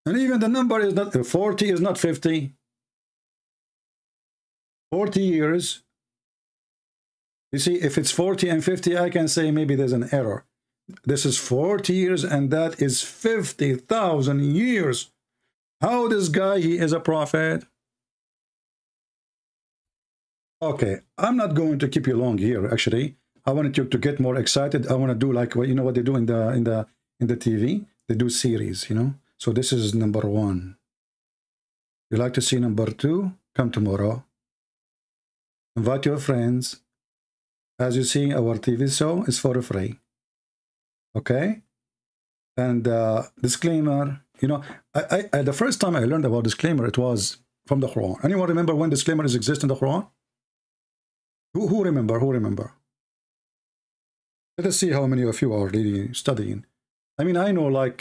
And even the number is not 40, is not 50. 40 years. You see, if it's 40 and 50, I can say maybe there's an error. This is 40 years, and that is 50,000 years. How this guy, he is a prophet? Okay, I'm not going to keep you long here. Actually, I wanted you to get more excited. I want to do like, you know what they do in the TV? They do series, you know. So this is number 1. You like to see number 2? Come tomorrow. Invite your friends. As you see, our TV show is for free. Okay? And disclaimer, you know, I the first time I learned about disclaimer, it was from the Quran. Anyone remember when disclaimers exist in the Quran? Who remember? Who remember? Let us see how many of you are really studying. I mean, I know like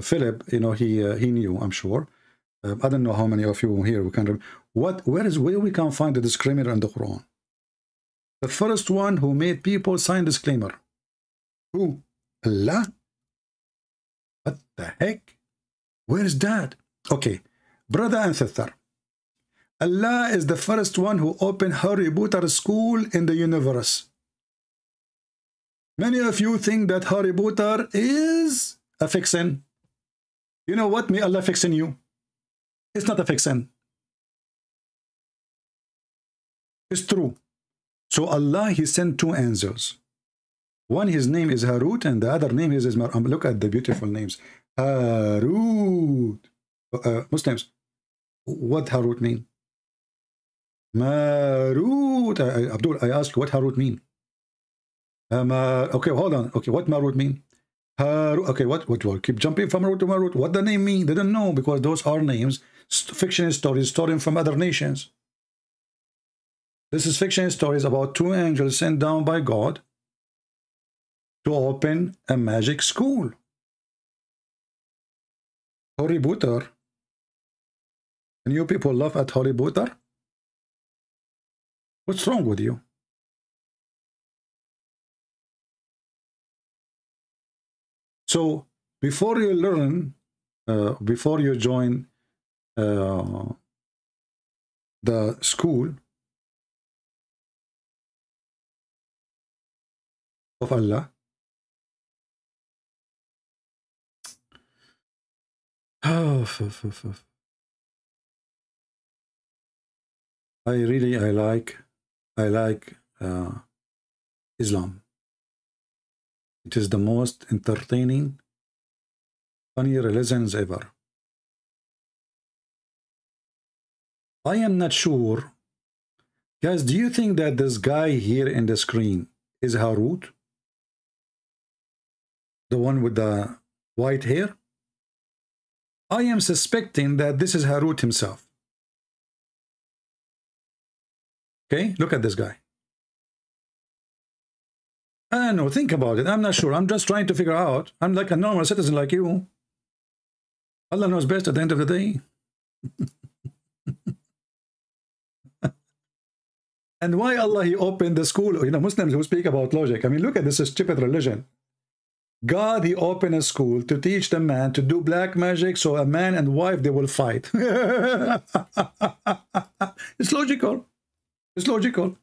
Philip, you know, he knew, I'm sure. I don't know how many of you here we can remember. Where we can find the disclaimer in the Quran? The first one who made people sign disclaimer. Who? Allah? What the heck? Where is that? Okay, brother and sister. Allah is the first one who opened Harry Potter school in the universe. Many of you think that Harry Potter is a fiction. You know what? May Allah fixing you. It's not a fiction. It's true. So Allah, he sent two angels. One, his name is Harut, and the other name is look at the beautiful names. Harut. Muslims, what Harut mean? Marut. Abdul, I ask you what Harut mean? Okay, hold on. Okay, what Marut mean? Okay, what keep jumping from Marut to Marut. What the name mean? They don't know, because those are names, fiction stories stolen from other nations. This is fiction stories about two angels sent down by God to open a magic school. Harry Potter. And you people laugh at Harry Potter? What's wrong with you? So before you learn, before you join the school of Allah, I like Islam. It is the most entertaining, funny religions ever. I am not sure. Guys, do you think that this guy here in the screen is Harut? The one with the white hair? I am suspecting that this is Harut himself. Okay, look at this guy. I don't know, think about it. I'm not sure. I'm just trying to figure out. I'm like a normal citizen like you. Allah knows best at the end of the day. And why Allah, he opened the school? You know, Muslims who speak about logic. I mean, look at this stupid religion. God, he opened a school to teach the man to do black magic, so a man and wife, they will fight. It's logical. It's logical.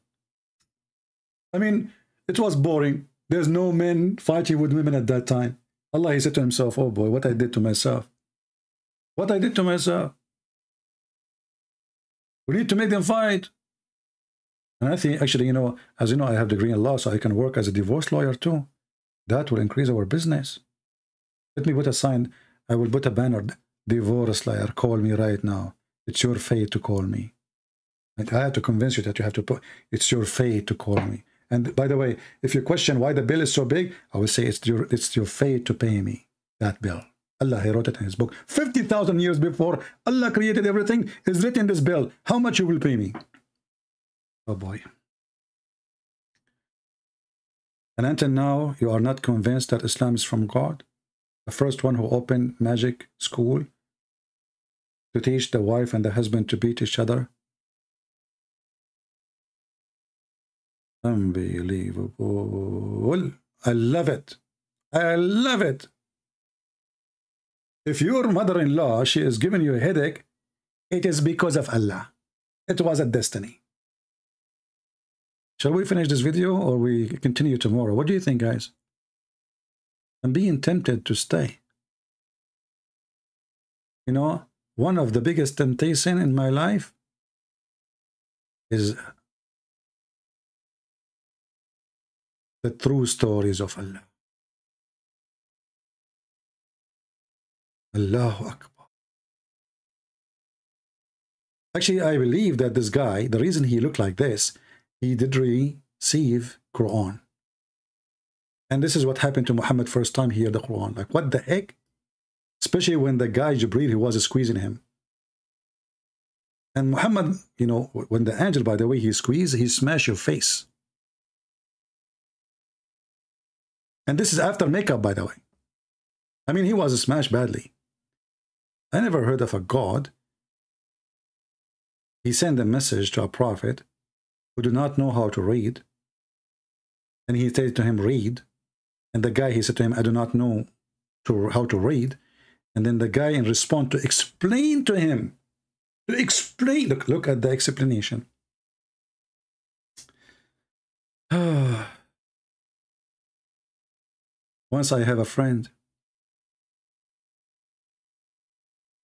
I mean, it was boring. There's no men fighting with women at that time. Allah, he said to himself, oh boy, what I did to myself. What I did to myself. We need to make them fight. And I think, actually, you know, as you know, I have a degree in law, so I can work as a divorce lawyer too. That will increase our business. Let me put a sign. I will put a banner. Divorce lawyer, call me right now. It's your fate to call me. And I have to convince you that you have to put, it's your fate to call me. And by the way, if you question why the bill is so big, I will say it's your fate to pay me that bill. Allah, he wrote it in his book. 50,000 years before Allah created everything, is written in this bill. How much you will pay me? Oh boy. And until now, you are not convinced that Islam is from God? The first one who opened magic school to teach the wife and the husband to beat each other? Unbelievable. I love it. I love it. If your mother-in-law, she is giving you a headache, it is because of Allah. It was a destiny. Shall we finish this video or we continue tomorrow? What do you think, guys? I'm being tempted to stay. You know, one of the biggest temptations in my life is the true stories of Allah. Allahu Akbar. Actually, I believe that this guy, the reason he looked like this, he did receive Quran. And this is what happened to Muhammad first time he heard the Quran. Like, what the heck? Especially when the guy, Jibreel, he was squeezing him. And Muhammad, you know, when the angel, by the way, he squeezed, he smashed your face. And this is after makeup, by the way. I mean, he was smashed badly. I never heard of a God He sent a message to a prophet who do not know how to read. And he said to him, read. And the guy, he said to him, I do not know how to read. And then the guy, in response, to explain to him, look at the explanation. Once I have a friend.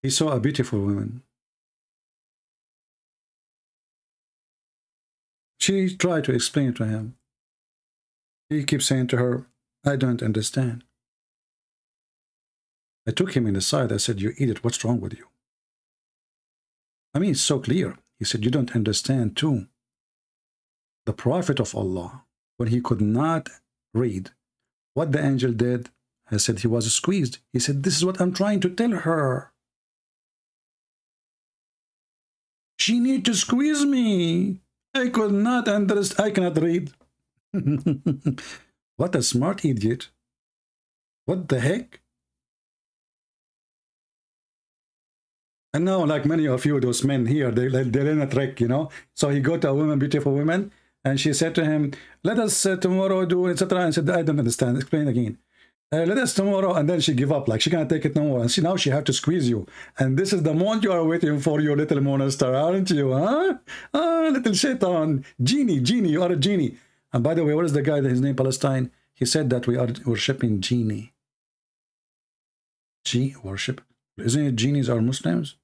He saw a beautiful woman. She tried to explain to him. He keeps saying to her, I don't understand. I took him in the side. I said, you idiot, what's wrong with you? I mean, it's so clear. He said, you don't understand too. The Prophet of Allah, when he could not read, what the angel did, I said he was squeezed. He said, this is what I'm trying to tell her. She need to squeeze me. I could not understand. I cannot read. What a smart idiot. What the heck? And now, like many of you, those men here, they're in a trick, you know. So he go to a woman, beautiful woman, and she said to him, let us tomorrow do, etc. And said, I don't understand. Explain again. Let us tomorrow. And then she give up, like she can't take it no more. And now she have to squeeze you. And this is the moment you are waiting for, your little monster, aren't you? Huh? Ah, little shaitan. Genie, you are a genie. And by the way, what is the guy that his name Palestine? He said that we are worshipping genie. Worship. Isn't it genies are Muslims?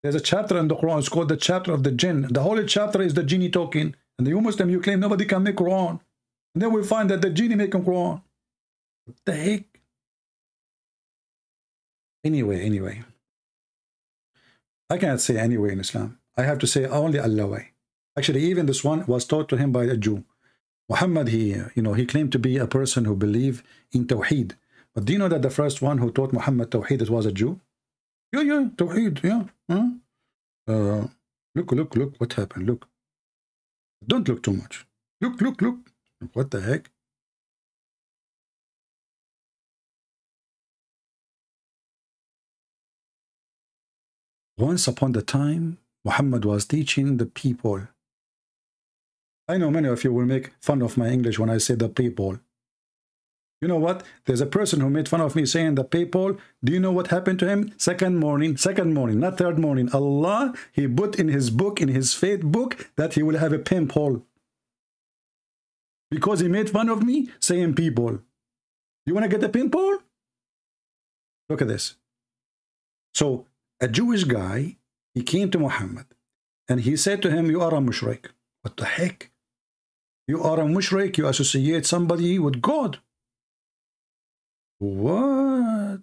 There's a chapter in the Quran. It's called the chapter of the jinn. The whole chapter is the genie talking. And you Muslim, you claim nobody can make Quran. And then we find that the genie making Quran. What the heck? Anyway. I cannot say anyway in Islam. I have to say only Allah way. Actually, even this one was taught to him by a Jew. Muhammad, he claimed to be a person who believed in Tawheed. But do you know that the first one who taught Muhammad Tawheed, it was a Jew? Yeah, Tawheed, yeah. Huh? Look, what happened? Look. Don't look too much. Look. What the heck? Once upon a time, Muhammad was teaching the people. I know many of you will make fun of my English when I say the people. You know what? There's a person who made fun of me saying the people. Do you know what happened to him? Second morning, not third morning. Allah, he put in his book, in his faith book, that he will have a pimple. Because he made fun of me saying people. You want to get a pimple? Look at this. So, a Jewish guy, he came to Muhammad, and he said to him, you are a mushrik. What the heck? You are a mushrik, you associate somebody with God. What?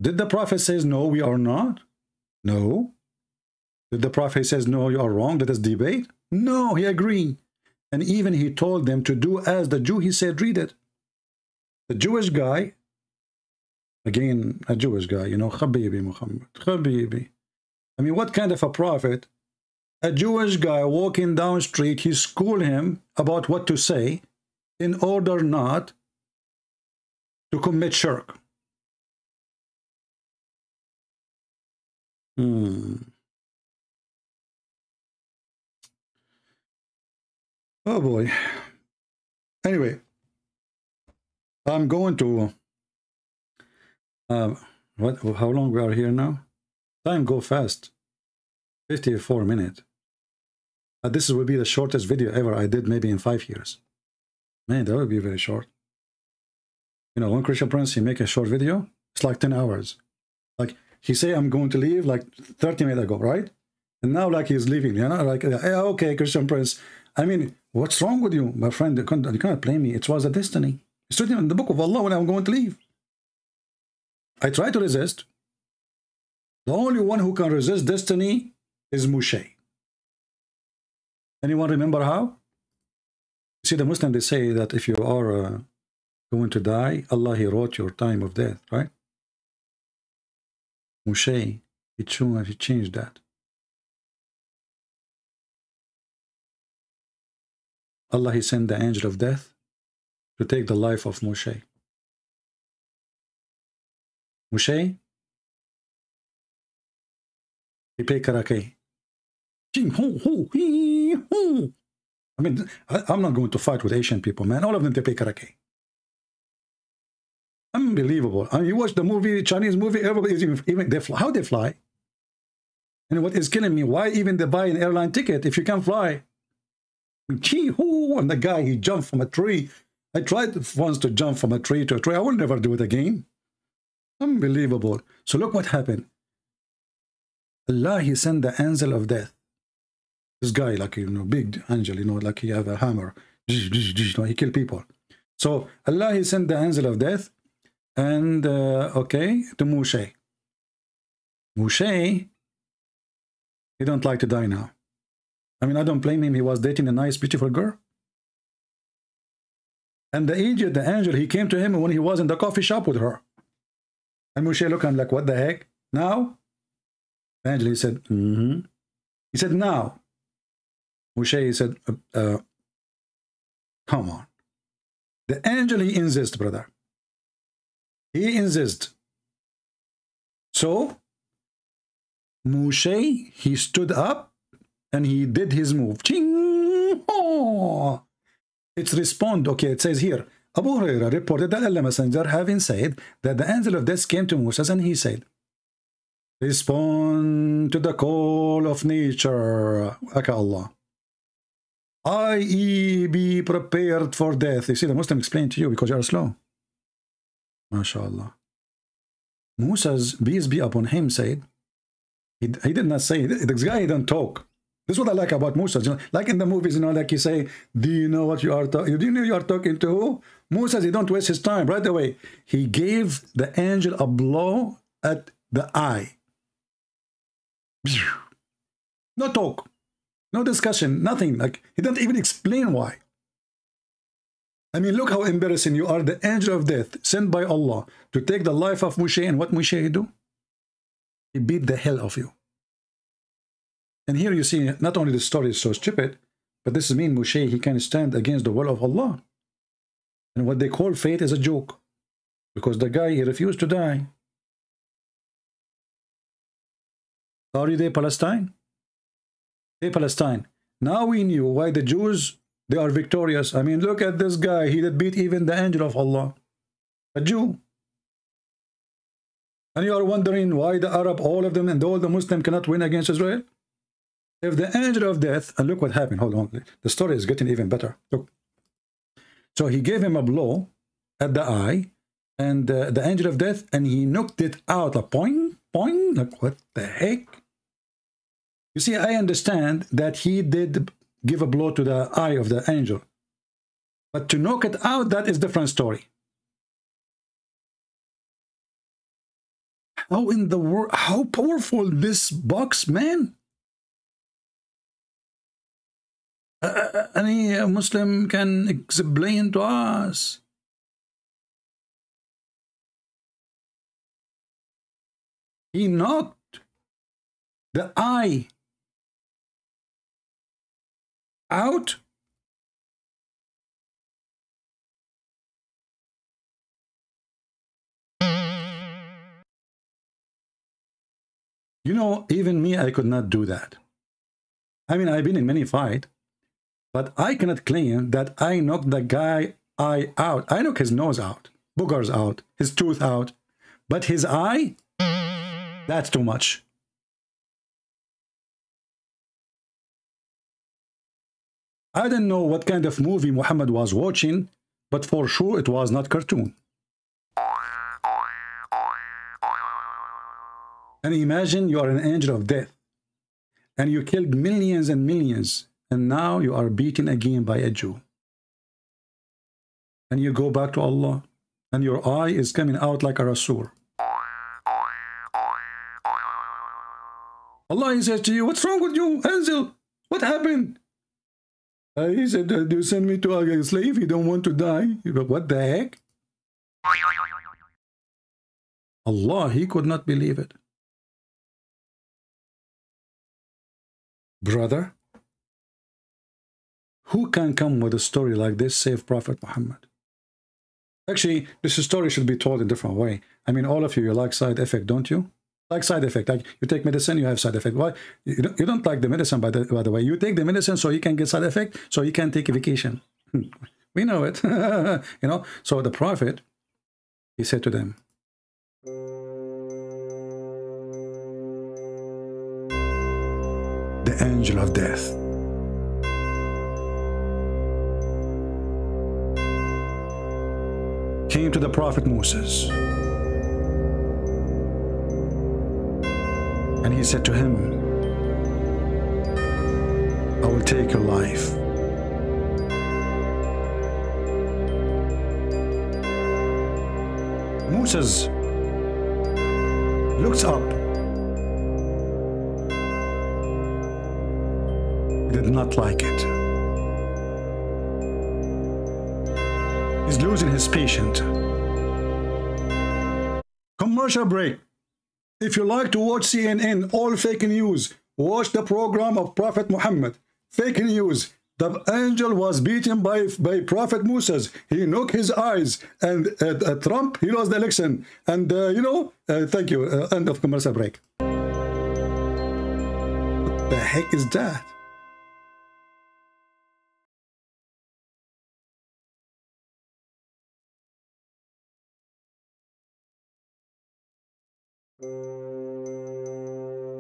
Did the Prophet says, no, we are not? No. Did the Prophet says, no, you are wrong, let us debate? No, he agreed. And even he told them to do as the Jew, he said, read it. The Jewish guy, again, a Jewish guy, you know, Habibi Muhammad, Habibi. I mean, what kind of a prophet? A Jewish guy walking down street, he schooled him about what to say in order not to commit shirk. Oh boy. Anyway, I'm going to how long we are here now? Time go fast. 54 minutes. This will be the shortest video ever I did, maybe in 5 years. Man, that would be very short. You know, one Christian Prince, he make a short video, it's like 10 hours. Like, he say, I'm going to leave like 30 minutes ago, right? And now, like, he's leaving, you know? Like, hey, okay, Christian Prince. I mean, what's wrong with you, my friend? You cannot blame me. It was a destiny. It's written in the book of Allah when I'm going to leave. I try to resist. The only one who can resist destiny is Moshe. Anyone remember how? See, the Muslims, they say that if you are going to die, Allah, he wrote your time of death, right? Moshe, he changed that. Allah, he sent the angel of death to take the life of Moshe. Moshe, They play karate. I mean, I'm not going to fight with Asian people, man. All of them, they play karate. Unbelievable. I mean, you watch the movie, Chinese movie, everybody is even they fly. How they fly? And what is killing me, why even they buy an airline ticket if you can't fly? And the guy, he jumped from a tree. I tried once to jump from a tree to a tree. I will never do it again. Unbelievable. So look what happened. Allah, he sent the angel of death. This guy, like, you know, big angel, you know, like he have a hammer. You know, he kill people. So Allah, he sent the angel of death. And, okay, to Moshe. Moshe, he don't like to die now. I mean, I don't blame him. He was dating a nice, beautiful girl. And the idiot, the angel, he came to him when he was in the coffee shop with her. And Moshe looked at him like, what the heck? Now? The angel, he said, He said, now. Moshe, he said, come on. The angel, he insists, brother. He insists. So, Moshe, he stood up and he did his move. Ching! Oh! It's respond. Okay, it says here, Abu Hurairah reported that Allah Messenger having said that the angel of death came to Moses and he said, respond to the call of nature, Aka Allah. I.e. be prepared for death. You see, the Muslim explained to you because you are slow. MashaAllah. Moses, peace be upon him, said, he did not say, this guy didn't talk. This is what I like about Moses. You know, like in the movies, you know, like you say, do you know what you are talking? Do you know you are talking to who? Moses, he don't waste his time right away. He gave the angel a blow at the eye. No talk, no discussion, nothing. Like he didn't even explain why. I mean, look how embarrassing you are. The angel of death sent by Allah to take the life of Moshe, and what Moshe do? He beat the hell of you. And here you see, not only the story is so stupid, but this means Moshe, he can stand against the will of Allah. And what they call fate is a joke, because the guy, he refused to die. Are you there, Palestine? Hey, Palestine. Now we knew why the Jews, they are victorious. I mean, look at this guy. He did beat even the angel of Allah, a Jew. And you are wondering why the Arab, all of them, and all the Muslim cannot win against Israel? If the angel of death, and look what happened. Hold on. The story is getting even better. Look. So he gave him a blow at the eye, and the angel of death, and he knocked it out. Like, poing, poing. Like, what the heck? You see, I understand that he did give a blow to the eye of the angel. But to knock it out, that is a different story. How in the world, how powerful this box, man? Any Muslim can explain to us. He knocked the eye out. You know, even me, I could not do that. I mean, I've been in many fights, but I cannot claim that I knocked the guy eye out. I knocked his nose out, boogers out, his tooth out, but his eye, that's too much. I don't know what kind of movie Muhammad was watching, but for sure it was not cartoon. And imagine you are an angel of death, and you killed millions and millions, and now you are beaten again by a Jew. And you go back to Allah, and your eye is coming out like a Rasul. Allah, he says to you, what's wrong with you, angel? What happened? He said, you send me to a slave, you don't want to die. What the heck? Allah, he could not believe it. Brother, who can come with a story like this save Prophet Muhammad? Actually, this story should be told in a different way. I mean, all of you like side effect, don't you? Like side effect. Like you take medicine, you have side effect. Why? You don't like the medicine, by the way. You take the medicine so you can get side effect, so you can take a vacation. We know it. You know. So the Prophet, he said to them, the angel of death came to the Prophet Moses, and he said to him, I will take your life. Moses looks up. He did not like it. He's losing his patience. Commercial break. If you like to watch CNN, all fake news, watch the program of Prophet Muhammad. Fake news. The angel was beaten by Prophet Moses. He knocked his eyes, and Trump, he lost the election. And you know, thank you. End of commercial break. What the heck is that?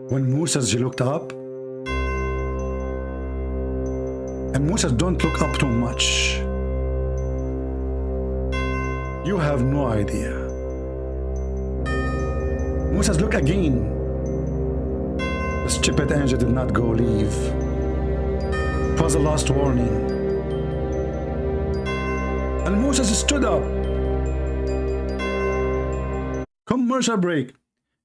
When Moses looked up, and Moses don't look up too much. You have no idea. Moses look again. The stupid angel did not go leave. It was the last warning. And Moses stood up. Commercial break.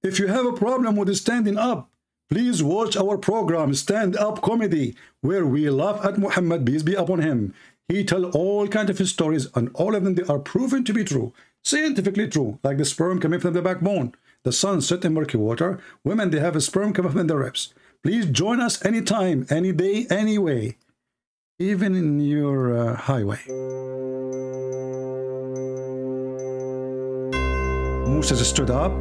If you have a problem with standing up, please watch our program, Stand Up Comedy, where we laugh at Muhammad, peace be upon him. He tells all kinds of his stories, and all of them, they are proven to be true, scientifically true, like the sperm coming from the backbone. The sun set in murky water. Women, they have a sperm coming from their ribs. Please join us anytime, any day, any way, even in your highway. Moses stood up,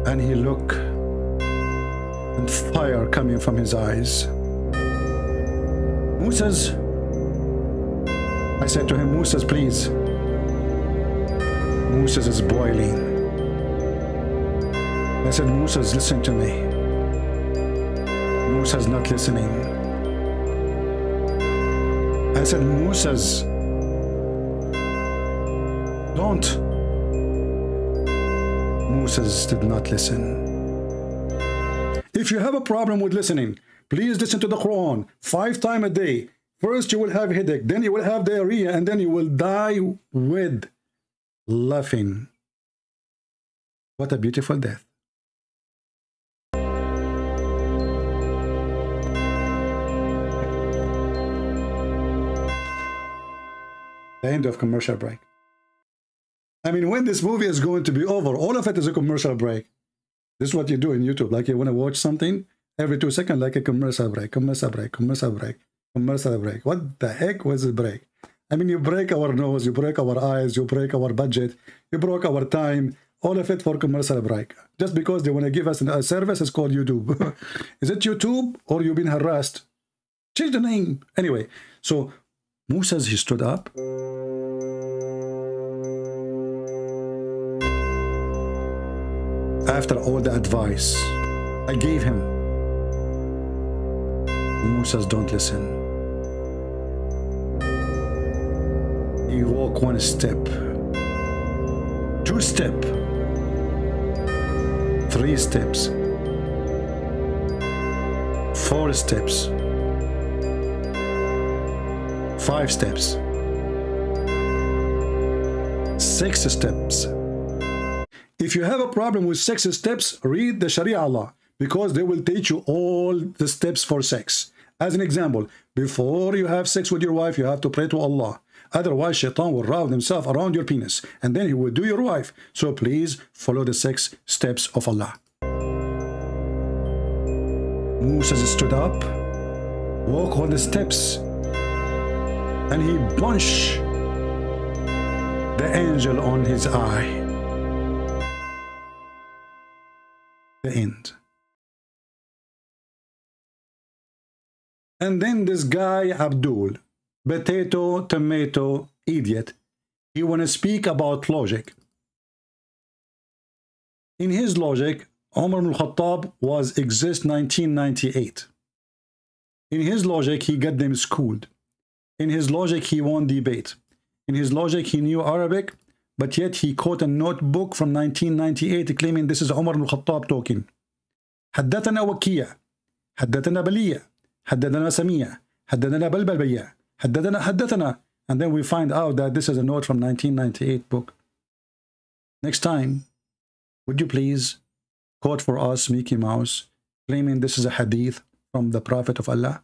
and he looked, and fire coming from his eyes. Moses, I said to him, Moses, please. Moses is boiling. I said, Moses, listen to me. Moses not listening. I said, Moses, don't. Moses did not listen. If you have a problem with listening, please listen to the Quran 5 times a day. First you will have a headache, then you will have diarrhea, and then you will die with laughing. What a beautiful death. The end of commercial break. I mean, when this movie is going to be over, all of it is a commercial break. This is what you do in YouTube. Like you want to watch something, every 2 seconds, like a commercial break, commercial break, commercial break, commercial break. What the heck was the break? I mean, you break our nose, you break our eyes, you break our budget, you broke our time, all of it for commercial break. Just because they want to give us a service, it's called YouTube. Is it YouTube or you've been harassed? Change the name. Anyway, so Moses, he stood up. After all the advice I gave him, Moses don't listen. He walked 1 step, 2 steps, 3 steps, 4 steps, 5 steps, 6 steps. If you have a problem with 6 steps, read the Sharia law, because they will teach you all the steps for sex. As an example, before you have sex with your wife, you have to pray to Allah. Otherwise, shaitan will wrap himself around your penis, and then he will do your wife. So please follow the 6 steps of Allah. Moses stood up, walked all the steps, and he punched the angel on his eye. The end. And then this guy, Abdul, potato, tomato, idiot, he want to speak about logic. In his logic, Umar ibn Khattab was exist 1998. In his logic, he got them schooled. In his logic, he won debate. In his logic, he knew Arabic, but yet he quote a notebook from 1998 claiming this is Umar ibn Khattab talking. حدثنا وكيع حدثنا بلية حدثنا سمية حدثنا بلبلبية حدثنا, and then we find out that this is a note from 1998 book. Next time, would you please quote for us Mickey Mouse claiming this is a hadith from the Prophet of Allah?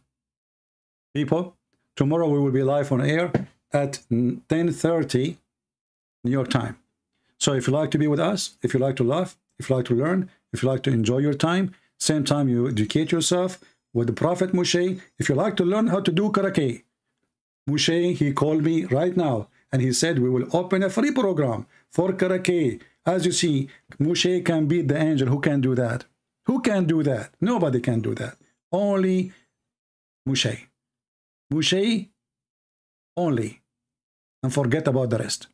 People, tomorrow we will be live on air at 10:30 New York time. So if you like to be with us, if you like to laugh, if you like to learn, if you like to enjoy your time, same time you educate yourself with the Prophet Moshe. If you like to learn how to do karate, Moshe, he called me right now and he said we will open a free program for karate. As you see, Moshe can beat the angel. Who can do that? Who can do that? Nobody can do that. Only Moshe. Moshe only. And forget about the rest.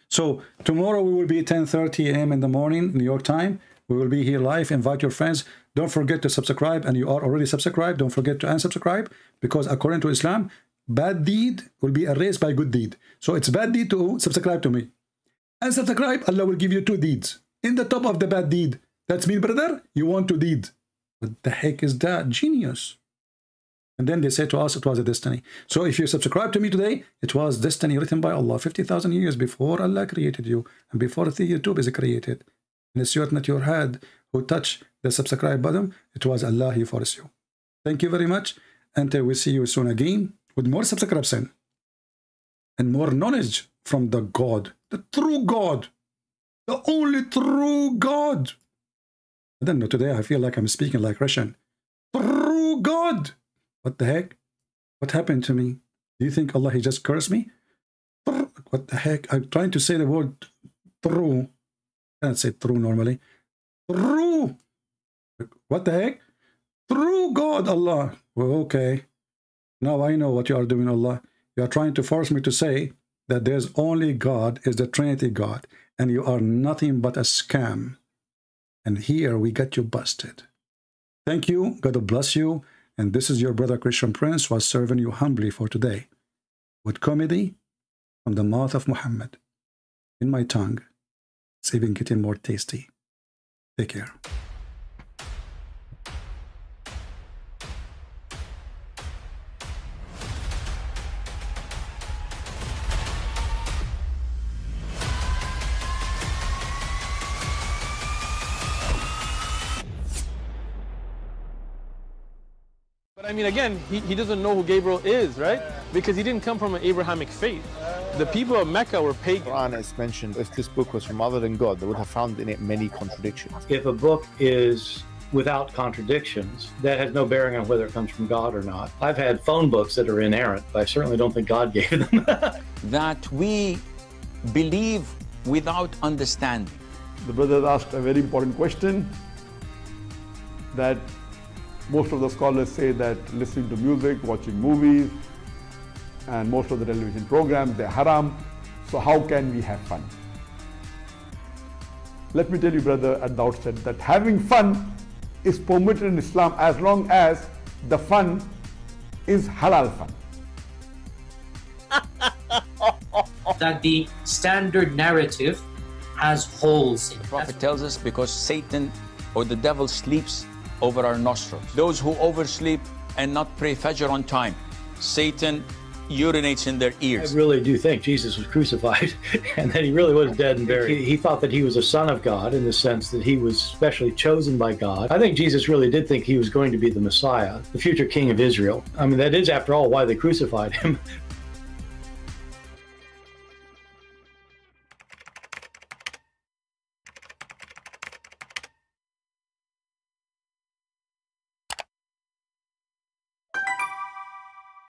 So tomorrow we will be 10:30 a.m. in the morning, New York time. We will be here live. Invite your friends. Don't forget to subscribe, and you are already subscribed. Don't forget to unsubscribe, because according to Islam, bad deed will be erased by good deed. So it's bad deed to subscribe to me. Unsubscribe, Allah will give you 2 deeds. In the top of the bad deed. That's mean, brother, you want 2 deeds. What the heck is that? Genius. And then they say to us, it was a destiny. So if you subscribe to me today, it was destiny written by Allah 50,000 years before Allah created you and before the YouTube is created. And it's not your head who touched the subscribe button. It was Allah who forced you. Thank you very much. Until we see you soon again with more subscription and more knowledge from the God, the true God, the only true God. I don't know, today I feel like I'm speaking like Russian. True God. What the heck? What happened to me? Do you think Allah, he just cursed me? What the heck? I'm trying to say the word true. I can't say true normally. True. What the heck? True God, Allah. Well, okay. Now I know what you are doing, Allah. You are trying to force me to say that there's only God, is the Trinity God, and you are nothing but a scam. And here we got you busted. Thank you. God bless you. And this is your brother Christian Prince, was serving you humbly for today with comedy from the mouth of Muhammad. In my tongue, it's even getting more tasty. Take care. But I mean, again, he doesn't know who Gabriel is, right? Because he didn't come from an Abrahamic faith. The people of Mecca were pagan. Quran is mentioned, if this book was from other than God, they would have found in it many contradictions. If a book is without contradictions, that has no bearing on whether it comes from God or not. I've had phone books that are inerrant, but I certainly don't think God gave them. That we believe without understanding. The brother asked a very important question, that most of the scholars say that listening to music, watching movies, and most of the television programs, they're haram. So how can we have fun? Let me tell you, brother, at the outset, that having fun is permitted in Islam as long as the fun is halal fun. That the standard narrative has holes in it. The Prophet tells us because Satan or the devil sleeps over our nostrils. Those who oversleep and not pray Fajr on time, Satan urinates in their ears. I really do think Jesus was crucified and that he really was dead and buried. He thought that he was a son of God in the sense that he was specially chosen by God. I think Jesus really did think he was going to be the Messiah, the future king of Israel. I mean, that is, after all, why they crucified him.